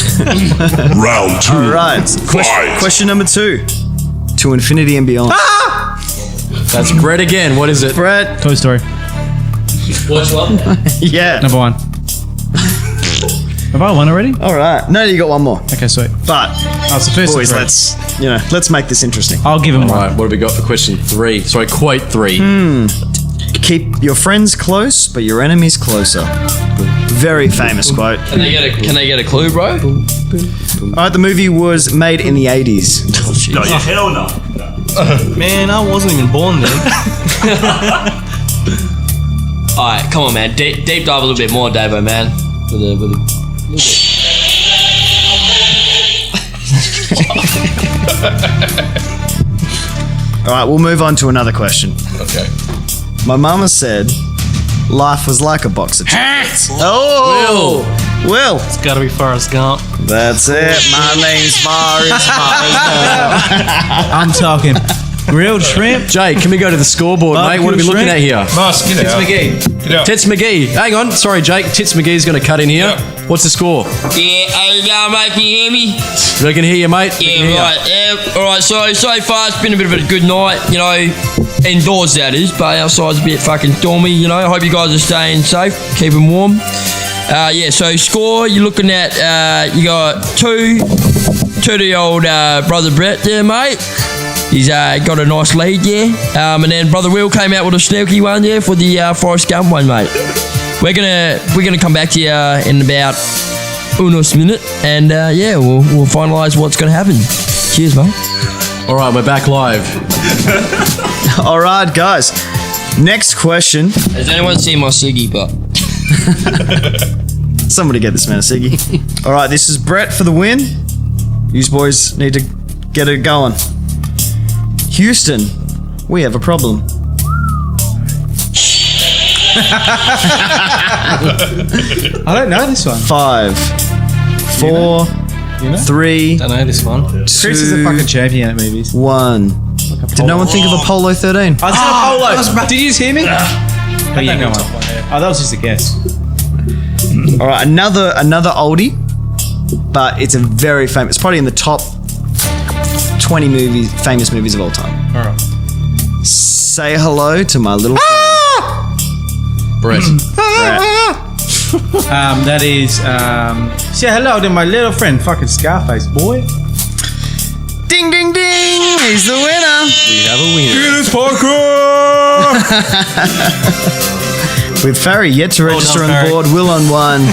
Round 2. All right. Fight. Question number 2. To infinity and beyond. That's Brett again. What is it? Brett. Toy Story. Which one? Yeah. Number 1. Have I won already? All right. No, you got one more. Okay, sweet. But It's the first boys, of 3. let's make this interesting. I'll give him All one. right, what have we got for question 3? Sorry, quote 3. Keep your friends close, but your enemies closer. Very famous quote. Can they get a clue, bro? All right, the movie was made in the 80s. No, yeah, hell no. Man, I wasn't even born then. All right, come on, man. Deep dive a little bit more, Davo, man. With a little bit. All right, we'll move on to another question. Okay. My mama said life was like a box of chocolates. Oh, Will. It's gotta be Forrest Gump. That's it. My name's Farizad. I'm talking grilled shrimp. Jay, can we go to the scoreboard, mate? What are we looking at here? Nice, get Tits out. McGee. Get out. Tits McGee. Hang on. Sorry, Jake. Tits McGee's going to cut in here. Yeah. What's the score? Yeah, hey, mate, can you hear me? We can hear you, mate. We can hear Yeah, you. right. Yeah, all right. So far it's been a bit of a good night, indoors that is, but outside's a bit fucking stormy. I hope you guys are staying safe, keeping warm. So score you're looking at. You got 2 to the old brother Brett there, mate. He's got a nice lead, yeah. And then brother Will came out with a sneaky one, yeah, for the Forrest Gump one, mate. We're gonna come back to you in about unos minute, and we'll finalise what's gonna happen. Cheers, mate. All right, we're back live. All right, guys. Next question. Has anyone seen my ciggy butt? Somebody get this man a ciggy. All right, this is Brett for the win. You boys need to get it going. Houston, we have a problem. I don't know this one. 5, 4, 3, Don't know this one. Chris is a fucking champion at movies. 1. Did no one think of Apollo 13? I said Apollo. Did you just hear me? Oh, yeah, go on. Oh, that was just a guess. All right, another oldie, but it's a very famous. It's probably in the top 20 famous movies of all time. All right. Say hello to my little Brett. Brett. That is, say hello to my little friend, fucking Scarface, boy. Ding, ding, ding! He's the winner. We have a winner. Guinness Parker! With Fari yet to register done, on Fari. board, Will on 1.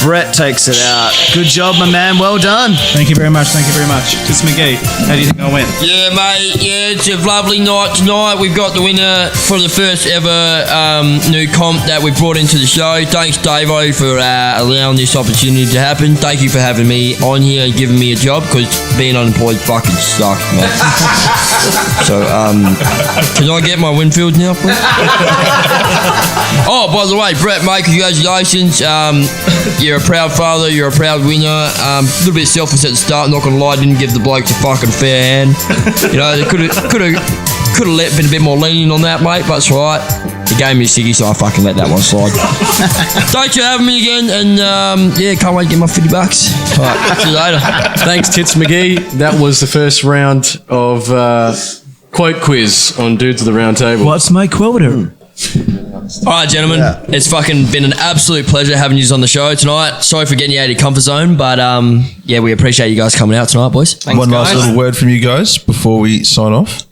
Brett takes it out. Good job, my man. Well done. Thank you very much. Tits McGee, how do you think I went? Yeah, mate. Yeah, it's a lovely night tonight. We've got the winner for the first ever new comp that we brought into the show. Thanks, Davo, for allowing this opportunity to happen. Thank you for having me on here and giving me a job, because being unemployed fucking sucks, mate. So, can I get my Winfield now, please? Oh, by the way, Brett, mate, congratulations. You're a proud father. You're a proud winner. A little bit selfish at the start. Not gonna lie, didn't give the blokes a fucking fair hand. They could have been a bit more lenient on that, mate. But it's alright. He gave me a ciggy, so I fucking let that one slide. Thanks for having me again, and can't wait to get my $50. Alright, see you later. Thanks, Tits McGee. That was the first round of quote quiz on Dudes of the Round Table. What's my quota? All right, gentlemen. Yeah. It's fucking been an absolute pleasure having you on the show tonight. Sorry for getting you out of your comfort zone, but yeah, we appreciate you guys coming out tonight, boys. Thanks, One last guys. little word from you guys before we sign off.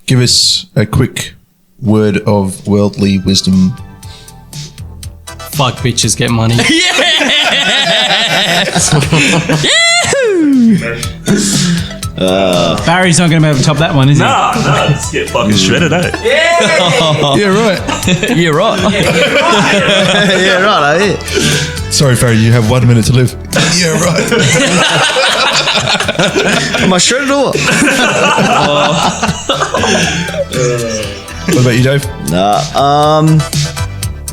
Give us a quick word of worldly wisdom. Fuck bitches, get money. Barry's not going to be able to top that one, is he? Nah, let's get fucking shredded, eh? Yeah, right. You're right. Yeah, right. Yeah. Sorry, Farry, you have 1 minute to live. Yeah, right. Am I shredded or what? What about you, Dave? Nah.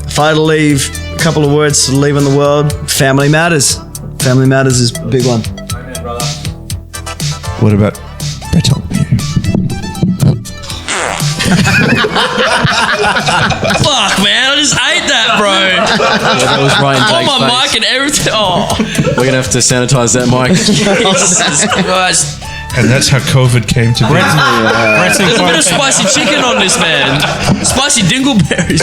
If I had to leave a couple of words to leave in the world, family matters. Family matters is a big one. What about Bartholomew? Fuck, man. I just ate that, bro. That was right in On Jake's my face. mic and everything. Oh, We're gonna have to sanitize that mic. Jesus Christ. And that's how COVID came to be. Wrestling There's a bit of fight. spicy chicken on this, man. Spicy dingleberries.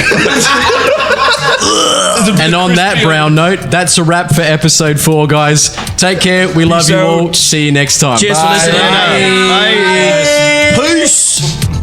And on that brown note, that's a wrap for episode 4, guys. Take care. We love you all. See you next time. Cheers for listening. Bye. Peace.